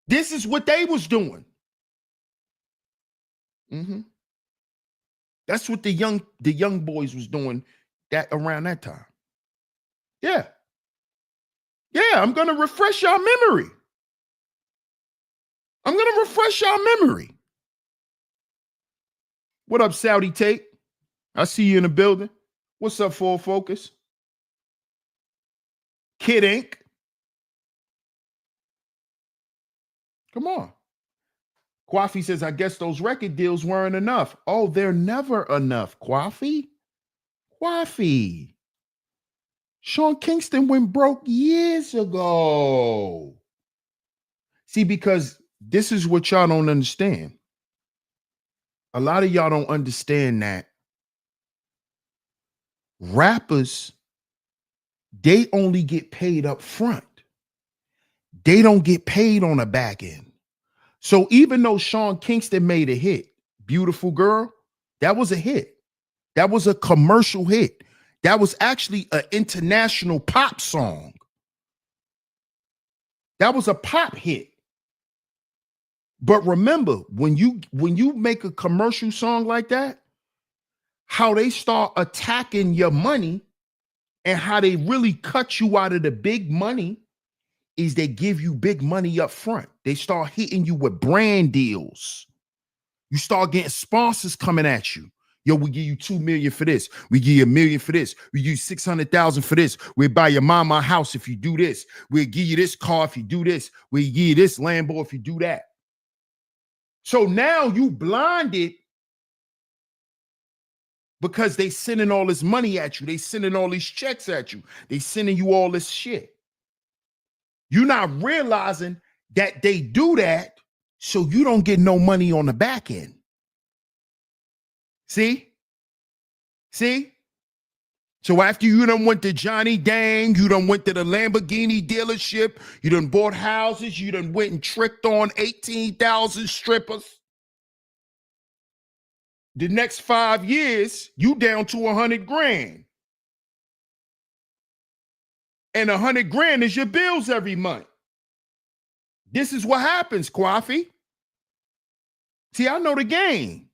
This is what they was doing. That's what the young boys was doing that around that time. Yeah. Yeah, I'm going to refresh your memory. What up, Saudi Tate? I see you in the building. What's up, Full Focus? Kid Ink. Come on. Kwafi says, I guess those record deals weren't enough. Oh, they're never enough, Kwafi. Sean Kingston went broke years ago. See, because this is what y'all don't understand. A lot of y'all don't understand that rappers, they only get paid up front. They don't get paid on the back end. So even though Sean Kingston made a hit, Beautiful Girl, that was a hit. That was a commercial hit. That was actually an international pop song. That was a pop hit. But remember, when you make a commercial song like that, how they start attacking your money and how they really cut you out of the big money is they give you big money up front. They start hitting you with brand deals. You start getting sponsors coming at you. Yo, we give you $2 million for this. We give you $1 million for this. We give you $600,000 for this. We'll buy your mama a house if you do this. We'll give you this car if you do this. We'll give you this Lambo if you do that. So now you blinded because they sending all this money at you. They sending all these checks at you. They sending you all this shit. You're not realizing that they do that so you don't get no money on the back end. See? So after you done went to Johnny Dang, you done went to the Lamborghini dealership, you done bought houses, you done went and tricked on 18,000 strippers. The next 5 years, you down to 100 grand. And 100 grand is your bills every month. This is what happens, Kwafi. See, I know the game.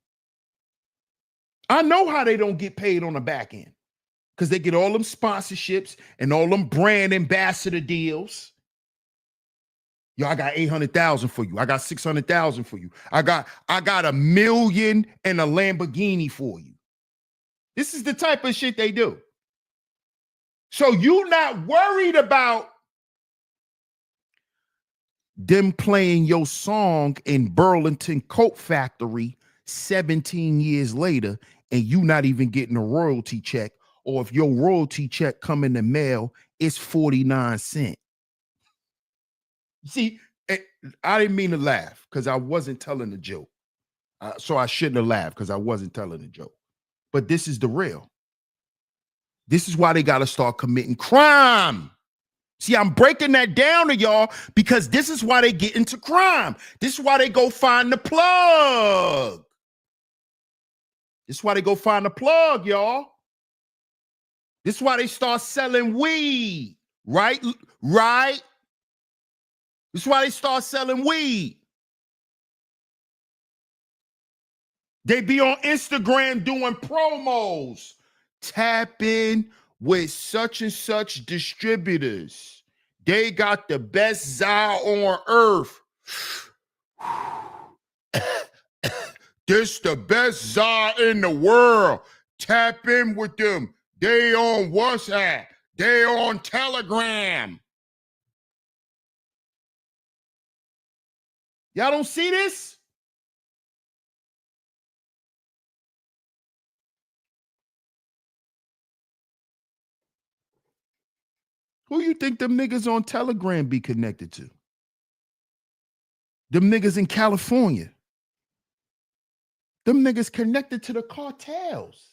I know how they don't get paid on the back end because they get all them sponsorships and all them brand ambassador deals. Yo, I got 800,000 for you. I got 600,000 for you. I got $1 million and a Lamborghini for you. This is the type of shit they do. So you're not worried about them playing your song in Burlington Coat Factory 17 years later, and you not even getting a royalty check, or if your royalty check come in the mail, it's 49 cents. See, I didn't mean to laugh because I wasn't telling a joke. So I shouldn't have laughed because I wasn't telling a joke. But this is the real. This is why they got to start committing crime. See, I'm breaking that down to y'all because this is why they get into crime. This is why they go find the plug. This is why they go find the plug, y'all. This is why they start selling weed, right? Right? This is why they start selling weed. They be on Instagram doing promos. Tap in with such and such distributors. They got the best Zyle on earth. This the best Zyle in the world. Tap in with them. They on WhatsApp. They on Telegram. Y'all don't see this? Who you think them niggas on Telegram be connected to? Them niggas in California. Them niggas connected to the cartels.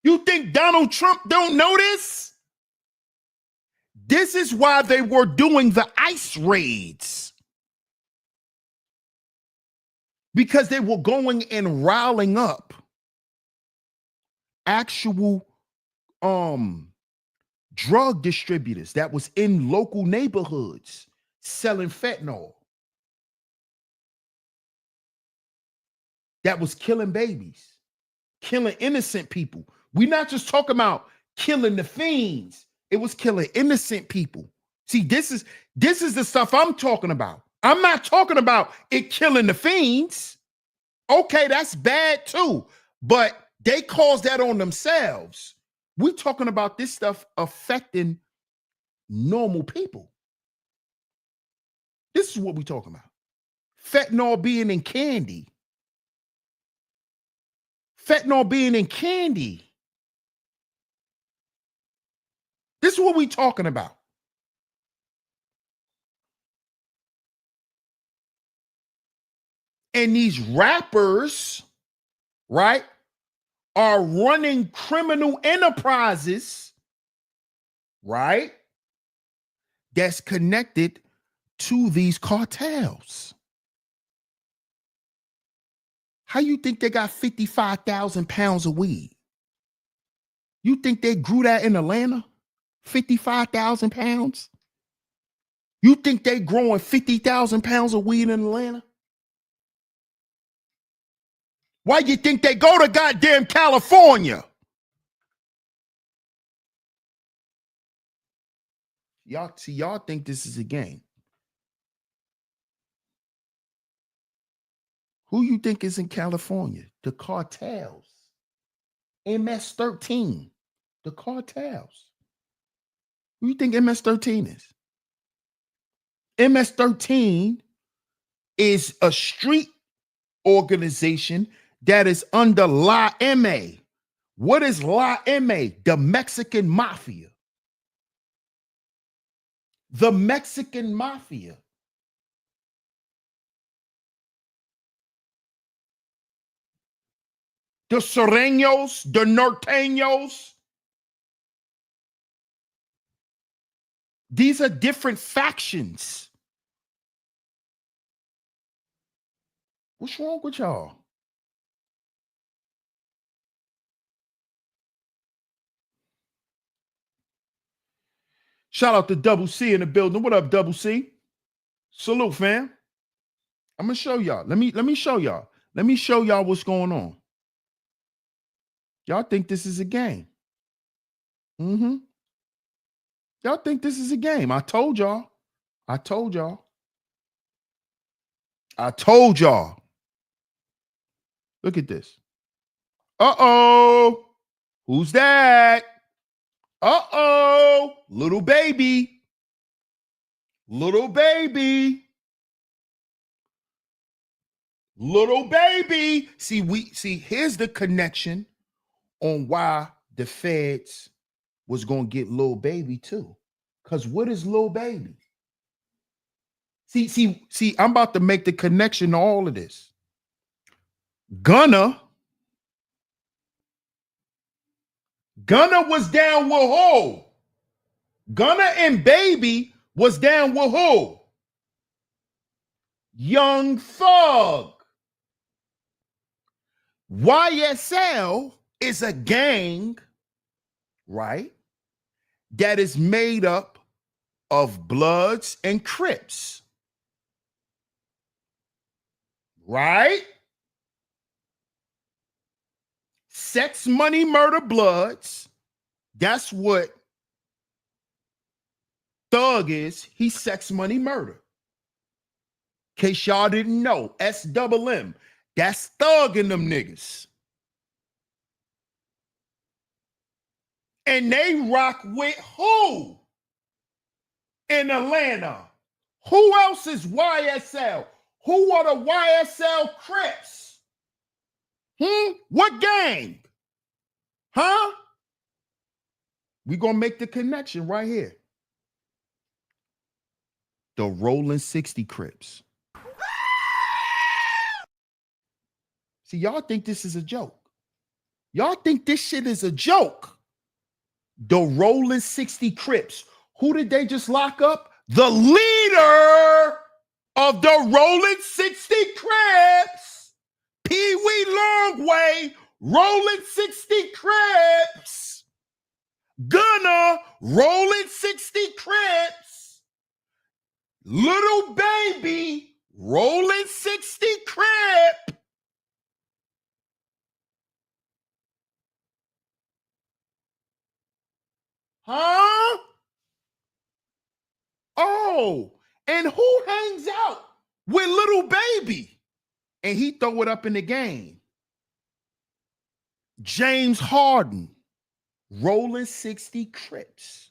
You think Donald Trump don't know this? This is why they were doing the ICE raids. Because they were going and riling up actual drug distributors that was in local neighborhoods selling fentanyl. That was killing babies, killing innocent people. We're not just talking about killing the fiends. It was killing innocent people. See, this is the stuff I'm talking about. I'm not talking about it killing the fiends. Okay, that's bad too. But they caused that on themselves. We're talking about this stuff affecting normal people. This is what we're talking about. Fentanyl being in candy. Fentanyl being in candy. This is what we're talking about. And these rappers, right, are running criminal enterprises, right, that's connected to these cartels. How you think they got 55,000 pounds of weed? You think they grew that in Atlanta? 55,000 pounds? You think they growing 50,000 pounds of weed in Atlanta? Why you think they go to goddamn California? Y'all think this is a game. Who you think is in California? The cartels. MS-13. The cartels. Who you think MS-13 is? MS-13 is a street organization that is under La M.A. What is La M.A.? The Mexican Mafia. The Mexican Mafia. The Sureños, the Norteños. These are different factions. What's wrong with y'all? Shout out to Double C in the building. What up, Double C? Salute, fam. I'm gonna show y'all. Let me show y'all. Let me show y'all what's going on. Y'all think this is a game. Y'all think this is a game. I told y'all. I told y'all. I told y'all. Look at this. Uh-oh. Who's that? Uh-oh, little baby. Little baby. Little baby. See, here's the connection on why the feds was gonna get little baby too. Because what is little baby? See, I'm about to make the connection to all of this. Gunna was down with who? Gunna and Baby was down with who? Young Thug. YSL is a gang, right? That is made up of Bloods and Crips. Right? Sex, money, murder, Bloods. That's what Thug is. He's sex, money, murder. In case y'all didn't know, SMM. That's Thug and them niggas. And they rock with who? In Atlanta. Who else is YSL? Who are the YSL Crips? What gang? Huh? We gonna make the connection right here. The Rolling 60 Crips. See, y'all think this is a joke. Y'all think this shit is a joke. The Rolling 60 Crips. Who did they just lock up? The leader of the Rolling 60 Crips. Pee Wee Longway, Rolling 60 Crips. Gunna, Rolling 60 Crips. Little Baby, Rolling 60 Crip. Huh? Oh, and who hangs out with Little Baby? And he throw it up in the game. James Harden, Rolling 60 Crips.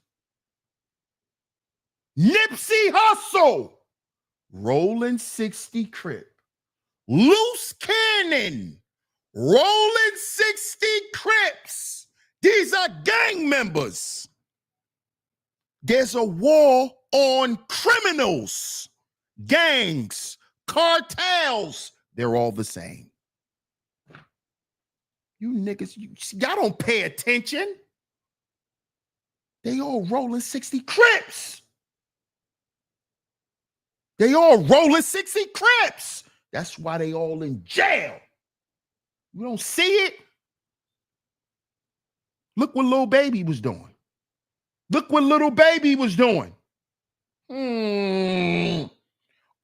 Nipsey Hussle, Rolling 60 Crip. Loose Cannon, Rolling 60 Crips. These are gang members. There's a war on criminals, gangs, cartels. They're all the same. You niggas, y'all don't pay attention. They all Rolling 60 Crips. They all Rolling 60 Crips. That's why they all in jail. You don't see it? Look what Lil Baby was doing. Look what Little Baby was doing.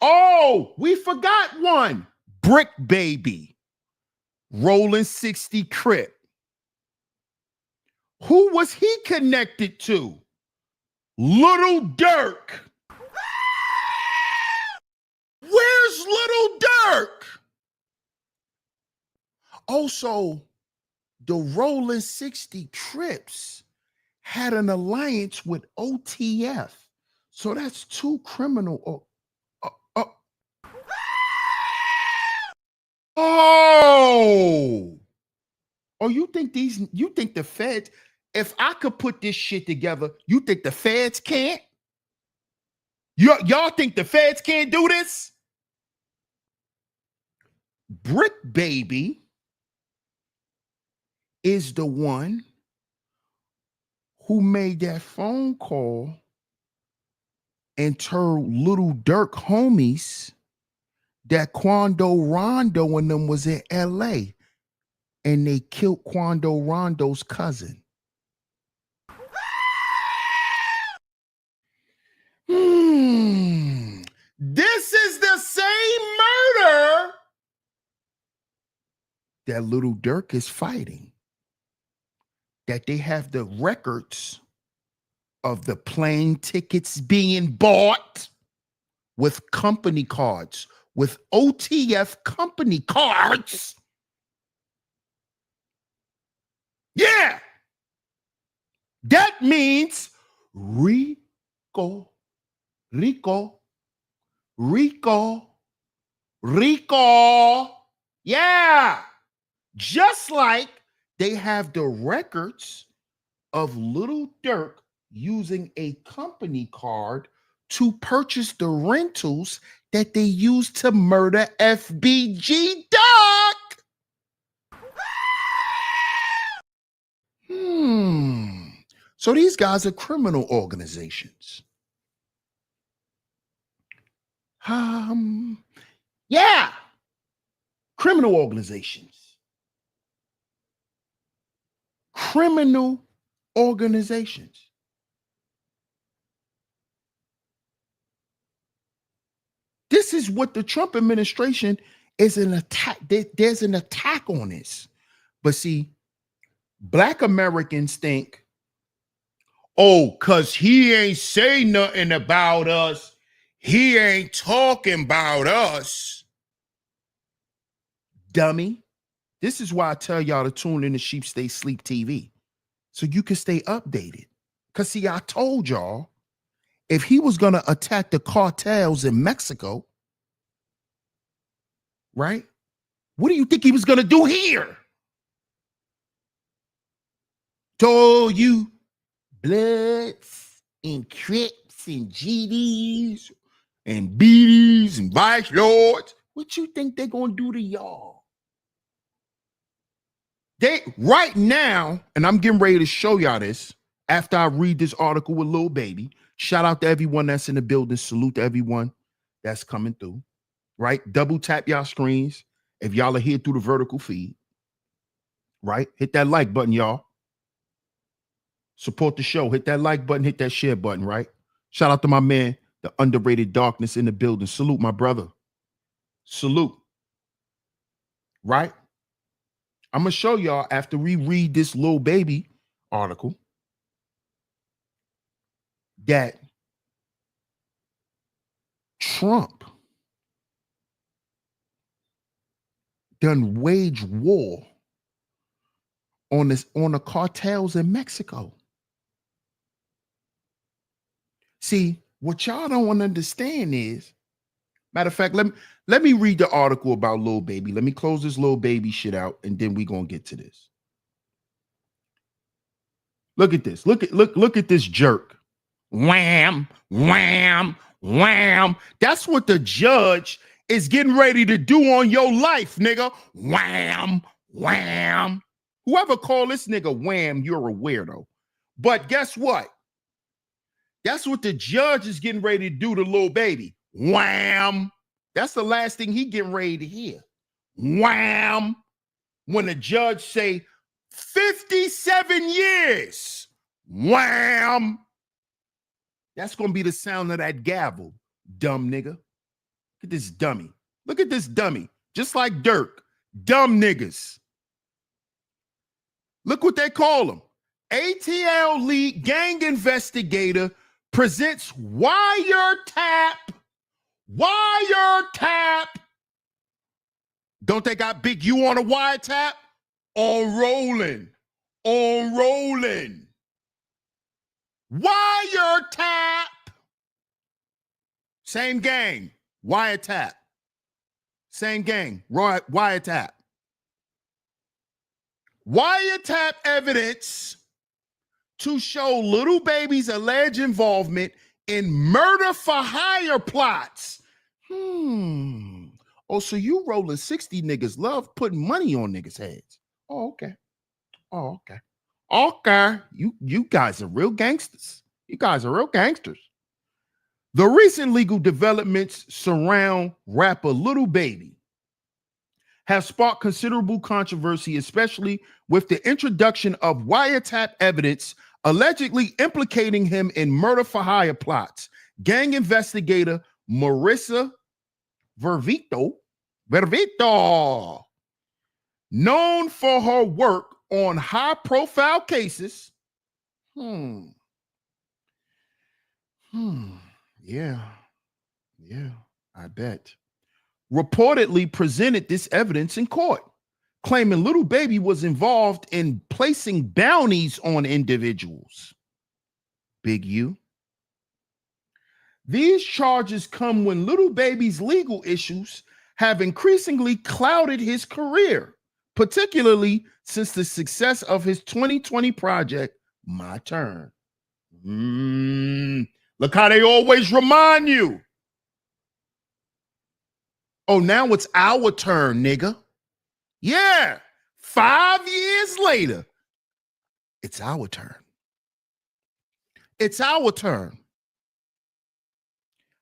Oh, we forgot one. Brick Baby, Rolling 60 Crip. Who was he connected to? Little Durk. Where's Little Durk? Also, the Rolling 60 Crips had an alliance with OTF. So that's two criminal. Oh, you think the feds, if I could put this shit together, you think the feds can't? Y'all think the feds can't do this? Brick Baby is the one who made that phone call and told Little Durk homies that Quando Rondo and them was in LA and they killed Quando Rondo's cousin. This is the same murder that Little Durk is fighting. That they have the records of the plane tickets being bought with company cards, with OTF company cards. Yeah. That means Rico, Rico, Rico, Rico. Yeah. Just like they have the records of Little Dirk using a company card to purchase the rentals that they used to murder FBG Doc. So these guys are criminal organizations. Yeah. Criminal organizations. Criminal organizations. This is what the Trump administration is an attack. There's an attack on this. But see, Black Americans think, oh, because he ain't say nothing about us. He ain't talking about us. Dummy. This is why I tell y'all to tune in to Sheep Stay Sleep TV so you can stay updated. Because, see, I told y'all if he was going to attack the cartels in Mexico, right? What do you think he was going to do here? Told you Bloods and Crips and GDs and BDs and Vice Lords. What you think they're going to do to y'all? They right now, and I'm getting ready to show y'all this after I read this article with Lil Baby. Shout out to everyone that's in the building. Salute to everyone that's coming through. Right? Double tap y'all screens if y'all are here through the vertical feed. Right? Hit that like button, y'all. Support the show. Hit that like button. Hit that share button, right? Shout out to my man, the underrated darkness in the building. Salute, my brother. Salute. Right? I'm going to show y'all after we read this Lil Baby article that Trump done wage war on the cartels in Mexico. See, what y'all don't understand is, matter of fact, let me read the article about Lil Baby. Let me close this Lil Baby shit out, and then we gonna get to this. Look at this. Look at this jerk. Wham, wham, wham. That's what the judge is getting ready to do on your life, nigga. Wham, wham. Whoever call this nigga wham, you're a weirdo. But guess what? That's what the judge is getting ready to do to Lil Baby. Wham. That's the last thing he getting ready to hear. Wham. When the judge say 57 years. Wham. That's going to be the sound of that gavel, dumb nigga. Look at this dummy. Look at this dummy. Just like Dirk. Dumb niggas. Look what they call him. ATL lead gang investigator presents wiretap. Wiretap. Don't they got Big U on a wiretap? On rolling. On rolling. Wiretap. Same gang. Wiretap. Same gang. Wiretap. Wiretap evidence to show Little Baby's alleged involvement in murder for hire plots. Oh, so you rolling 60 niggas love putting money on niggas' heads. Oh, okay. Oh, okay. Okay. You guys are real gangsters. You guys are real gangsters. The recent legal developments surround rapper Little Baby have sparked considerable controversy, especially with the introduction of wiretap evidence allegedly implicating him in murder for hire plots. Gang investigator Marissa Vervito, known for her work on high-profile cases. Yeah, I bet. Reportedly presented this evidence in court, claiming Little Baby was involved in placing bounties on individuals. Big U. These charges come when Little Baby's legal issues have increasingly clouded his career, particularly since the success of his 2020 project, My Turn. Look how they always remind you. Oh, now it's our turn, nigga. Yeah, 5 years later, it's our turn. It's our turn.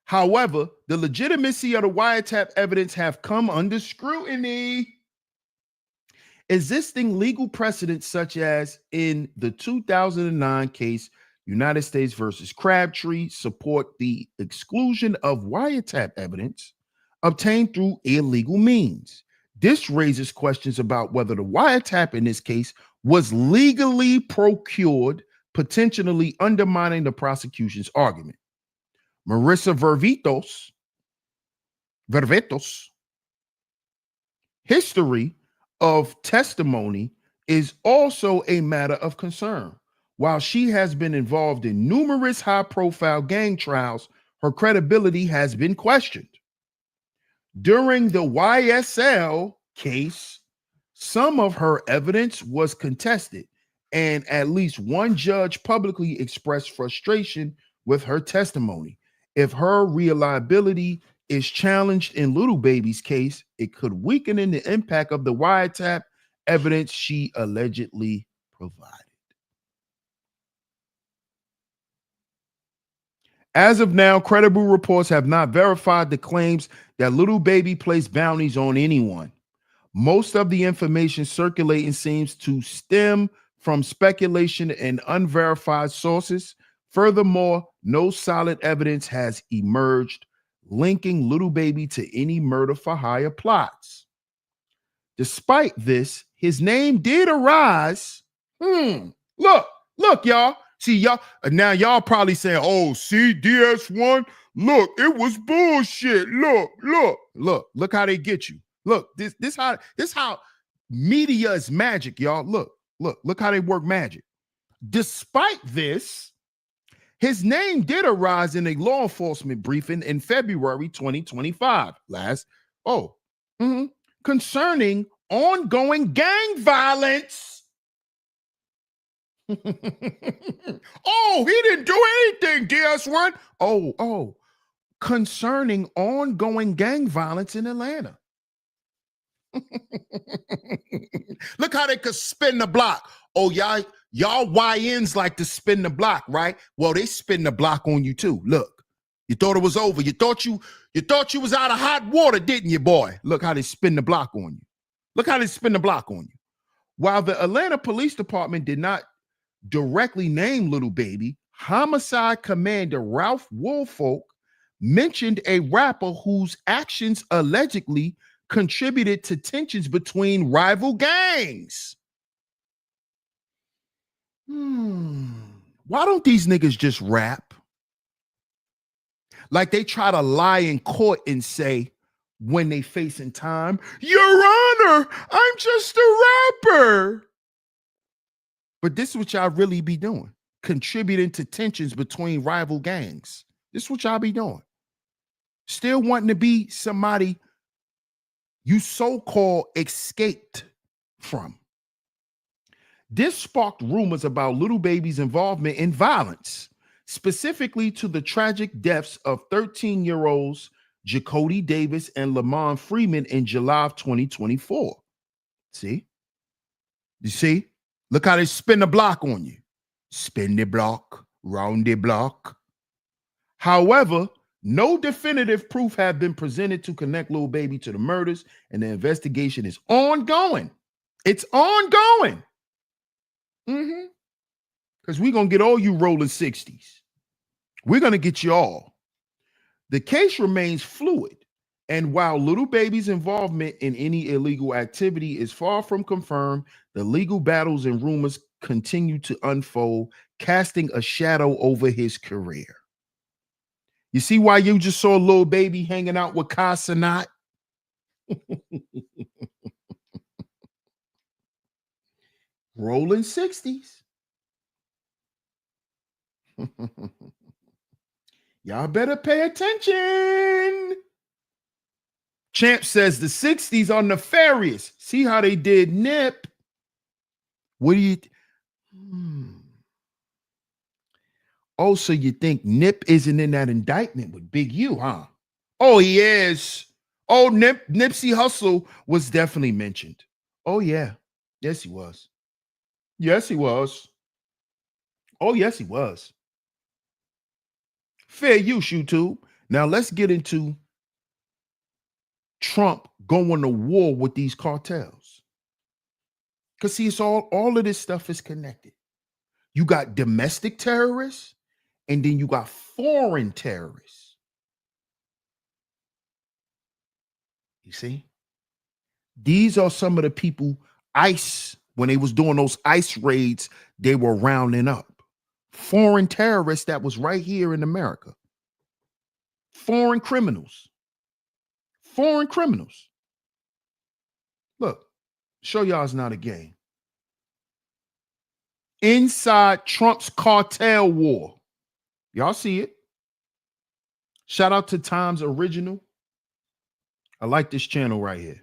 However, the legitimacy of the wiretap evidence have come under scrutiny. Existing legal precedents, such as in the 2009 case, United States versus Crabtree, support the exclusion of wiretap evidence obtained through illegal means. This raises questions about whether the wiretap in this case was legally procured, potentially undermining the prosecution's argument. Marissa Vervetos' history of testimony is also a matter of concern. While she has been involved in numerous high-profile gang trials, her credibility has been questioned. During the YSL case, some of her evidence was contested, and at least one judge publicly expressed frustration with her testimony. If her reliability is challenged in Little Baby's case, it could weaken in the impact of the wiretap evidence she allegedly provided. As of now, credible reports have not verified the claims that Little Baby placed bounties on anyone. Most of the information circulating seems to stem from speculation and unverified sources. Furthermore, no solid evidence has emerged linking Little Baby to any murder for hire plots. Despite this, his name did arise. Look, y'all. See, y'all, now y'all probably saying, oh, see, DS1, look, it was bullshit. Look how they get you. Look, this how media is magic, y'all. Look how they work magic. Despite this, his name did arise in a law enforcement briefing in February 2025, concerning ongoing gang violence. Oh, he didn't do anything, DS1. Oh, concerning ongoing gang violence in Atlanta. Look how they could spin the block. Oh, y'all YNs like to spin the block, right? Well, they spin the block on you too. Look, you thought it was over. You thought you was out of hot water, didn't you, boy? Look how they spin the block on you. Look how they spin the block on you. While the Atlanta Police Department did not directly name Little Baby, Homicide Commander Ralph Woolfolk mentioned a rapper whose actions allegedly contributed to tensions between rival gangs. Why don't these niggas just rap? Like they try to lie in court and say, when they facing time, Your Honor, I'm just a rapper. But this is what y'all really be doing, contributing to tensions between rival gangs. This is what y'all be doing. Still wanting to be somebody you so-called escaped from. This sparked rumors about Little Baby's involvement in violence, specifically to the tragic deaths of 13-year-olds Jacody Davis and Lamont Freeman in July of 2024. See? You see? Look how they spin the block on you. Spin the block, round the block. However, no definitive proof have been presented to connect Lil Baby to the murders, and the investigation is ongoing. It's ongoing. Because we're going to get all you rolling 60s. We're going to get you all. The case remains fluid, and while Little Baby's involvement in any illegal activity is far from confirmed, the legal battles and rumors continue to unfold, casting a shadow over his career. You see why you just saw Lil Baby hanging out with Kai Cenat? Rolling 60s. Y'all better pay attention. Champ says the 60s are nefarious. See how they did Nip? What do you... Oh, so you think Nip isn't in that indictment with Big U, huh? Oh, he is. Oh, Nipsey Hussle was definitely mentioned. Oh, yeah. Yes, he was. Yes, he was. Oh, yes, he was. Fair use, YouTube. Now, let's get into Trump going to war with these cartels. Because, see, it's all of this stuff is connected. You got domestic terrorists, and then you got foreign terrorists. You see? These are some of the people ICE, when they was doing those ICE raids, they were rounding up. Foreign terrorists that was right here in America. Foreign criminals. Foreign criminals. Look, show y'all it's not a game. Inside Trump's cartel war. Y'all see it. Shout out to Times Original. I like this channel right here.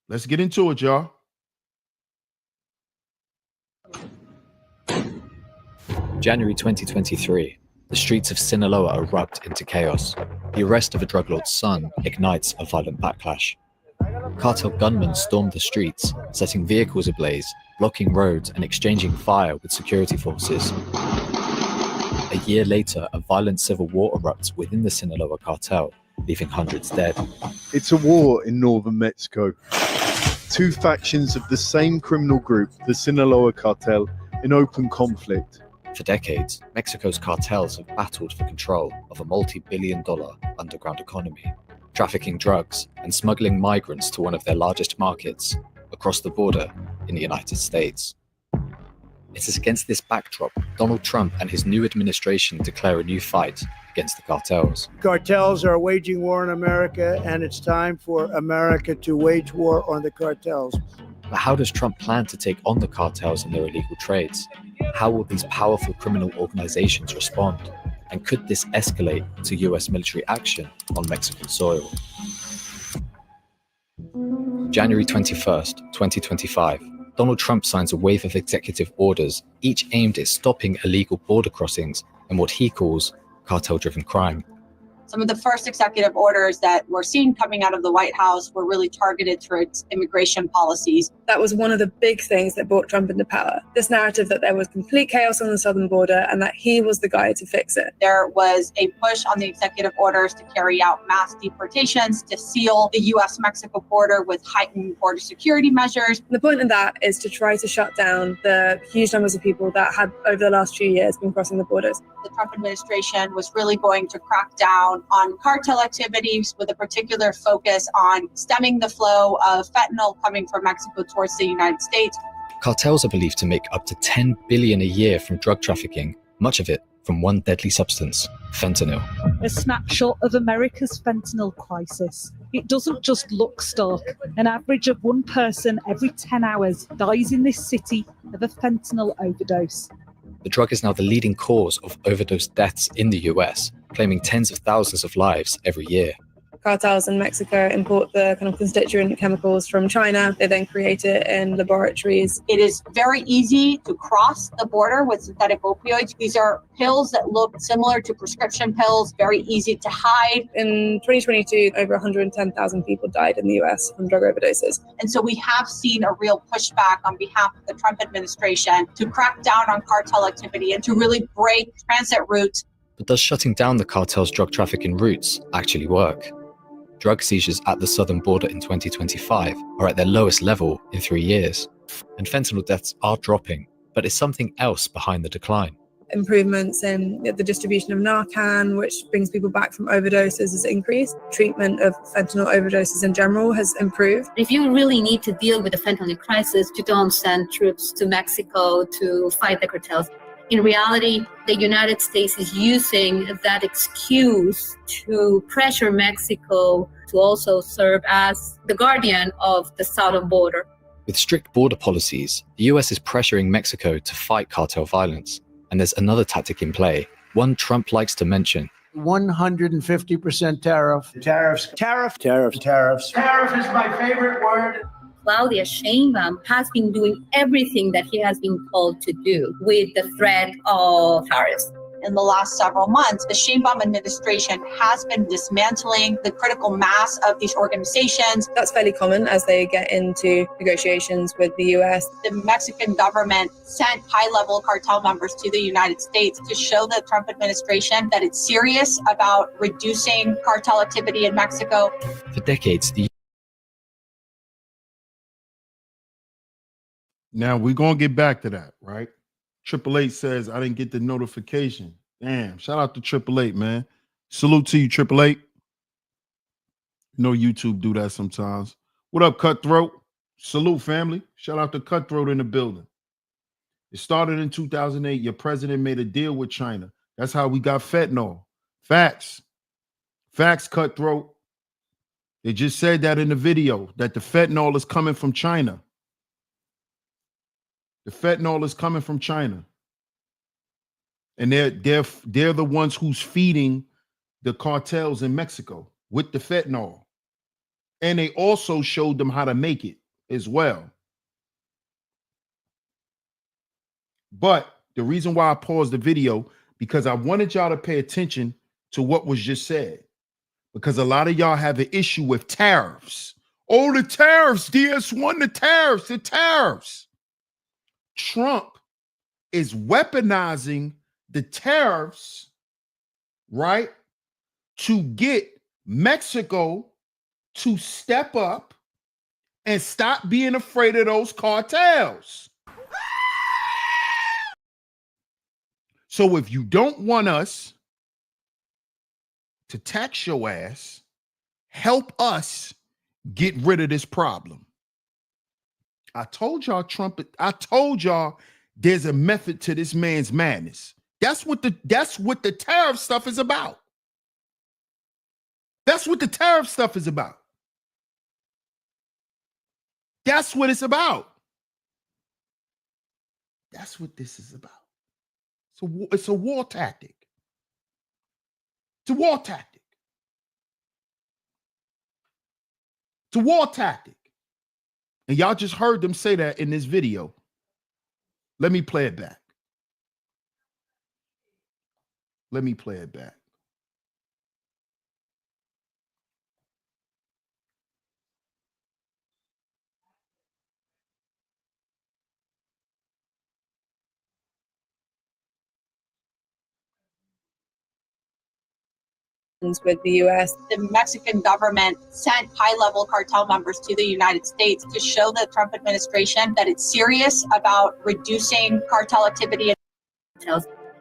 Let's get into it, y'all. January 2023. The streets of Sinaloa erupt into chaos. The arrest of a drug lord's son ignites a violent backlash. Cartel gunmen stormed the streets, setting vehicles ablaze, blocking roads and exchanging fire with security forces. A year later, a violent civil war erupts within the Sinaloa cartel, leaving hundreds dead. It's a war in northern Mexico. Two factions of the same criminal group, the Sinaloa cartel, in open conflict. For decades, Mexico's cartels have battled for control of a multi-billion-dollar underground economy, trafficking drugs and smuggling migrants to one of their largest markets across the border in the United States. It is against this backdrop Donald Trump and his new administration declare a new fight against the cartels. Cartels are waging war in America, and it's time for America to wage war on the cartels. But how does Trump plan to take on the cartels and their illegal trades? How will these powerful criminal organizations respond? And could this escalate to US military action on Mexican soil? January 21st, 2025. Donald Trump signs a wave of executive orders, each aimed at stopping illegal border crossings and what he calls cartel-driven crime. Some of the first executive orders that we're seeing coming out of the White House were really targeted towards immigration policies. That was one of the big things that brought Trump into power. This narrative that there was complete chaos on the southern border and that he was the guy to fix it. There was a push on the executive orders to carry out mass deportations, to seal the US-Mexico border with heightened border security measures. The point of that is to try to shut down the huge numbers of people that had, over the last few years, been crossing the borders. The Trump administration was really going to crack down on cartel activities with a particular focus on stemming the flow of fentanyl coming from Mexico towards the United States. Cartels are believed to make up to $10 billion a year from drug trafficking, much of it from one deadly substance, fentanyl. A snapshot of America's fentanyl crisis. It doesn't just look stark. An average of one person every 10 hours dies in this city of a fentanyl overdose. The drug is now the leading cause of overdose deaths in the US, claiming tens of thousands of lives every year. Cartels in Mexico import the kind of constituent chemicals from China. They then create it in laboratories. It is very easy to cross the border with synthetic opioids. These are pills that look similar to prescription pills, very easy to hide. In 2022, over 110,000 people died in the US from drug overdoses. And so we have seen a real pushback on behalf of the Trump administration to crack down on cartel activity and to really break transit routes. But does shutting down the cartel's drug trafficking routes actually work? Drug seizures at the southern border in 2025 are at their lowest level in 3 years. And fentanyl deaths are dropping, but is something else behind the decline? Improvements in the distribution of Narcan, which brings people back from overdoses, has increased. Treatment of fentanyl overdoses in general has improved. If you really need to deal with the fentanyl crisis, you don't send troops to Mexico to fight the cartels. In reality, the United States is using that excuse to pressure Mexico to also serve as the guardian of the southern border. With strict border policies, the US is pressuring Mexico to fight cartel violence. And there's another tactic in play, one Trump likes to mention. 150% tariff. Tariffs. Tariff. Tariff. Tariffs. Tariff is my favorite word. Claudia Sheinbaum has been doing everything that he has been called to do with the threat of tariffs. In the last several months, the Sheinbaum administration has been dismantling the critical mass of these organizations. That's fairly common as they get into negotiations with the US. The Mexican government sent high-level cartel members to the United States to show the Trump administration that it's serious about reducing cartel activity in Mexico. For decades, the Now we're gonna get back to that, right? 888 says I didn't get the notification. Damn, shout out to 888, man. Salute to you, 888. You know YouTube do that sometimes. What up, Cutthroat? Salute, family. Shout out to Cutthroat in the building. It started in 2008. Your president made a deal with China. That's how we got fentanyl. Facts. Facts, Cutthroat. They just said that in the video, that the fentanyl is coming from China. The fentanyl is coming from China. And they're the ones who's feeding the cartels in Mexico with the fentanyl. And they also showed them how to make it as well. But the reason why I paused the video, because I wanted y'all to pay attention to what was just said. Because a lot of y'all have an issue with tariffs. Oh, the tariffs, DS1, the tariffs. Trump is weaponizing the tariffs, right, to get Mexico to step up and stop being afraid of those cartels. So if you don't want us to tax your ass, help us get rid of this problem. I told y'all there's a method to this man's madness. That's what the tariff stuff is about. That's what the tariff stuff is about. That's what it's about. That's what this is about. It's a war tactic. It's a war tactic. It's a war tactic. And y'all just heard them say that in this video. Let me play it back. Let me play it back. With the US. The Mexican government sent high-level cartel members to the United States to show the Trump administration that it's serious about reducing cartel activity.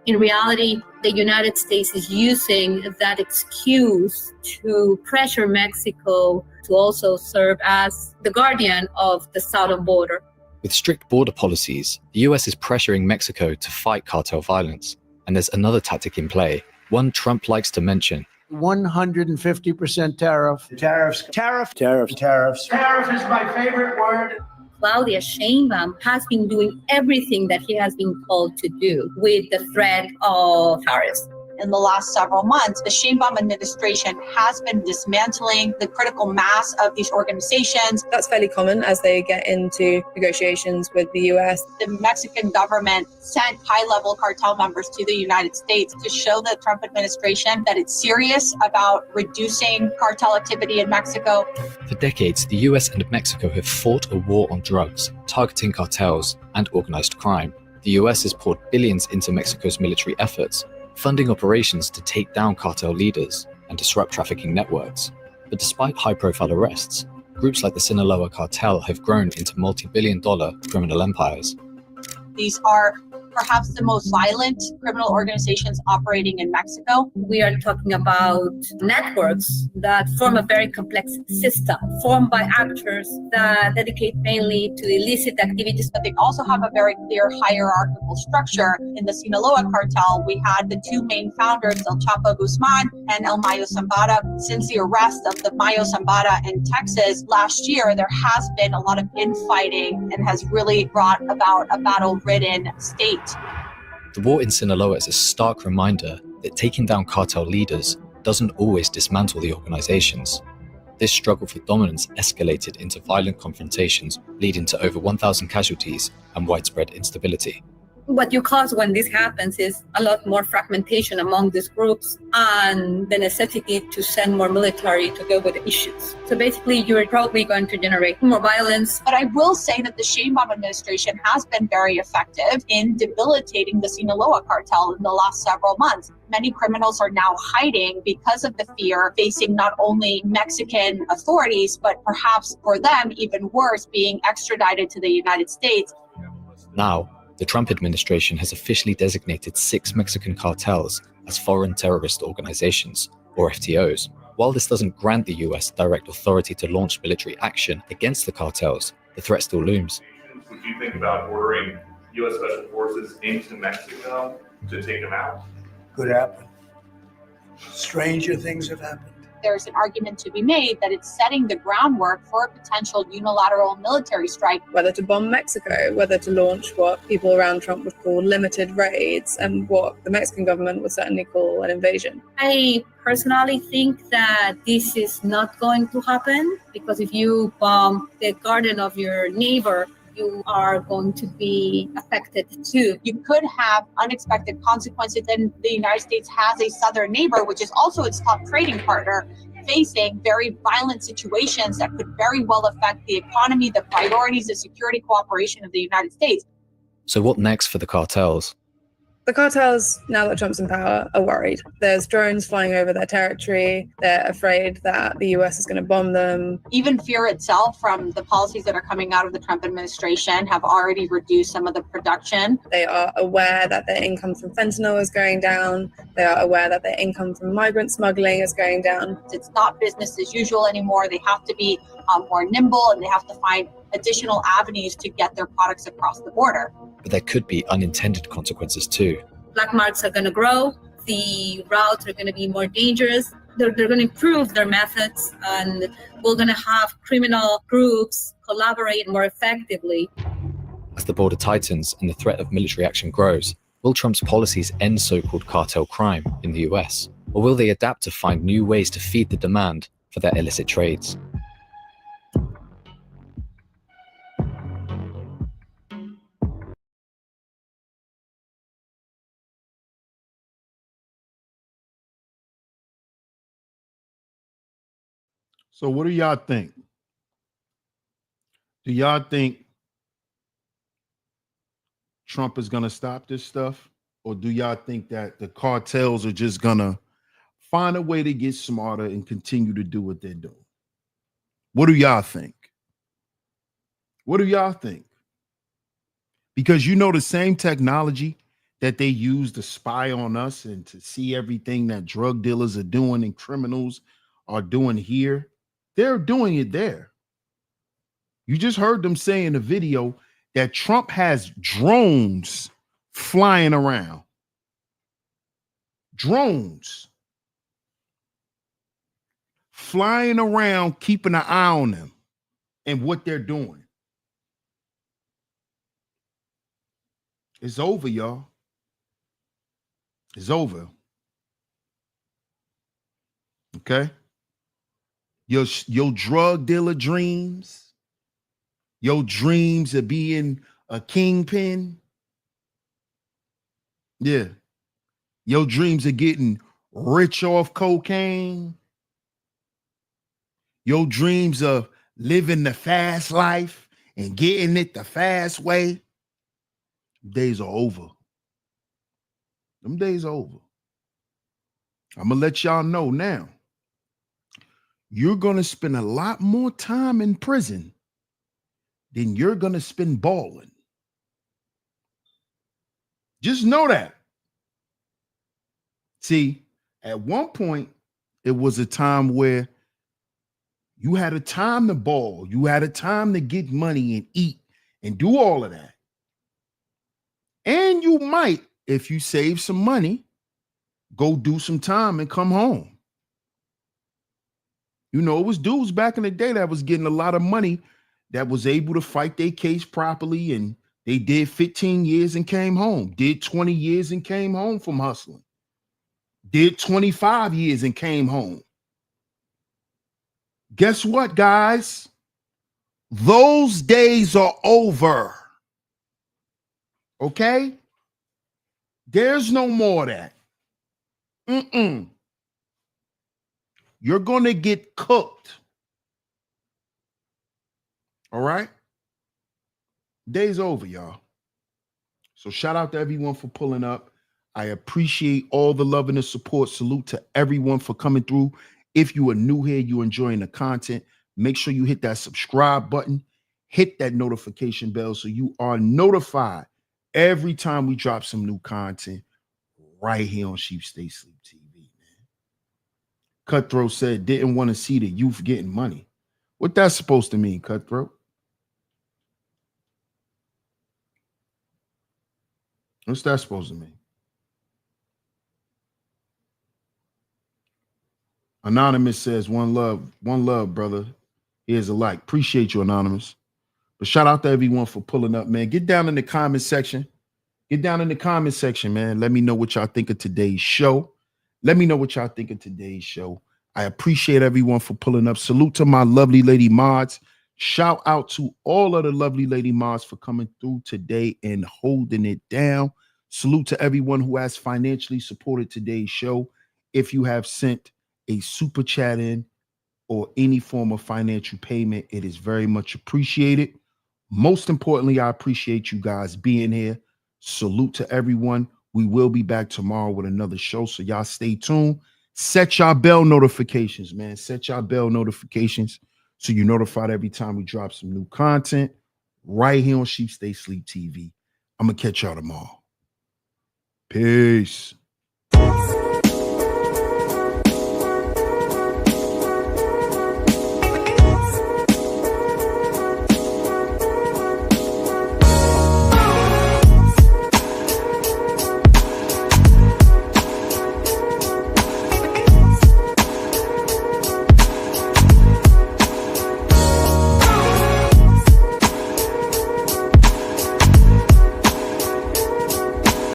In reality, the United States is using that excuse to pressure Mexico to also serve as the guardian of the southern border. With strict border policies, the US is pressuring Mexico to fight cartel violence. And there's another tactic in play, one Trump likes to mention. 150% tariff. Tariffs. Tariff. Tariff. Tariffs. Tariff is my favorite word. Claudia Sheinbaum has been doing everything that he has been called to do with the threat of tariffs. In the last several months, the Sheinbaum administration has been dismantling the critical mass of these organizations. That's fairly common as they get into negotiations with the US. The Mexican government sent high-level cartel members to the United States to show the Trump administration that it's serious about reducing cartel activity in Mexico. For decades, the US and Mexico have fought a war on drugs, targeting cartels and organized crime. The US has poured billions into Mexico's military efforts, funding operations to take down cartel leaders and disrupt trafficking networks. But despite high-profile arrests, groups like the Sinaloa cartel have grown into multi-billion-dollar criminal empires. These are perhaps the most violent criminal organizations operating in Mexico. We are talking about networks that form a very complex system, formed by actors that dedicate mainly to illicit activities. But they also have a very clear hierarchical structure. In the Sinaloa cartel, we had the two main founders, El Chapo Guzman and El Mayo Zambada. Since the arrest of the Mayo Zambada in Texas last year, there has been a lot of infighting and has really brought about a battle-ridden state. The war in Sinaloa is a stark reminder that taking down cartel leaders doesn't always dismantle the organizations. This struggle for dominance escalated into violent confrontations, leading to over 1,000 casualties and widespread instability. What you cause when this happens is a lot more fragmentation among these groups and the necessity to send more military to deal with the issues. So basically, you're probably going to generate more violence. But I will say that the Sheinbaum administration has been very effective in debilitating the Sinaloa cartel in the last several months. Many criminals are now hiding because of the fear facing not only Mexican authorities, but perhaps for them, even worse, being extradited to the United States. Now, the Trump administration has officially designated 6 Mexican cartels as foreign terrorist organizations, or FTOs. While this doesn't grant the US direct authority to launch military action against the cartels, the threat still looms. Would you think about ordering US Special Forces into Mexico to take them out? Could happen. Stranger things have happened. There's an argument to be made that it's setting the groundwork for a potential unilateral military strike. Whether to bomb Mexico, whether to launch what people around Trump would call limited raids, and what the Mexican government would certainly call an invasion. I personally think that this is not going to happen, because if you bomb the garden of your neighbor, you are going to be affected too. You could have unexpected consequences. Then the United States has a southern neighbor, which is also its top trading partner, facing very violent situations that could very well affect the economy, the priorities, the security cooperation of the United States. So what next for the cartels? The cartels, now that Trump's in power, are worried. There's drones flying over their territory. They're afraid that the US is going to bomb them. Even fear itself from the policies that are coming out of the Trump administration have already reduced some of the production. They are aware that their income from fentanyl is going down. They are aware that their income from migrant smuggling is going down. It's not business as usual anymore. They have to be more nimble, and they have to find additional avenues to get their products across the border. But there could be unintended consequences too. Black markets are going to grow. The routes are going to be more dangerous. They're going to improve their methods, and we're going to have criminal groups collaborate more effectively. As the border tightens and the threat of military action grows, will Trump's policies end so-called cartel crime in the US? Or will they adapt to find new ways to feed the demand for their illicit trades? So what do y'all think? Do y'all think Trump is going to stop this stuff? Or do y'all think that the cartels are just going to find a way to get smarter and continue to do what they're doing? What do y'all think? What do y'all think? Because you know the same technology that they use to spy on us and to see everything that drug dealers are doing and criminals are doing here, they're doing it there. You just heard them say in the video that Trump has drones flying around. Drones flying around, keeping an eye on them and what they're doing. It's over, y'all. It's over. Okay? Your drug dealer dreams, your dreams of being a kingpin. Yeah. Your dreams of getting rich off cocaine. Your dreams of living the fast life and getting it the fast way. Days are over. Them days are over. I'm going to let y'all know now. You're going to spend a lot more time in prison than you're going to spend balling. Just know that. See, at one point, it was a time where you had a time to ball. You had a time to get money and eat and do all of that. And you might, if you save some money, go do some time and come home. You know, it was dudes back in the day that was getting a lot of money that was able to fight their case properly, and they did 15 years and came home, did 20 years and came home from hustling, did 25 years and came home. Guess what, guys? Those days are over. Okay? There's no more of that. You're going to get cooked. All right? Day's over, y'all. So shout out to everyone for pulling up. I appreciate all the love and the support. Salute to everyone for coming through. If you are new here, you're enjoying the content, make sure you hit that subscribe button, hit that notification bell so you are notified every time we drop some new content right here on Sheep Stay Sleep TV, man. Cutthroat said, didn't want to see the youth getting money. What that's supposed to mean, Cutthroat? What's that supposed to mean? Anonymous says, one love, brother. Here's a like. Appreciate you, Anonymous. But shout out to everyone for pulling up, man. Get down in the comment section. Get down in the comment section, man. Let me know what y'all think of today's show. Let me know what y'all think of today's show. I appreciate everyone for pulling up. Salute to my lovely lady mods. Shout out to all of the lovely lady mods for coming through today and holding it down. Salute to everyone who has financially supported today's show. If you have sent a super chat in or any form of financial payment, it is very much appreciated. Most importantly, I appreciate you guys being here. Salute to everyone. We will be back tomorrow with another show, so y'all stay tuned. Set y'all bell notifications, man. Set y'all bell notifications so you're notified every time we drop some new content right here on Sheep Stay Sleep TV. I'm going to catch y'all tomorrow. Peace.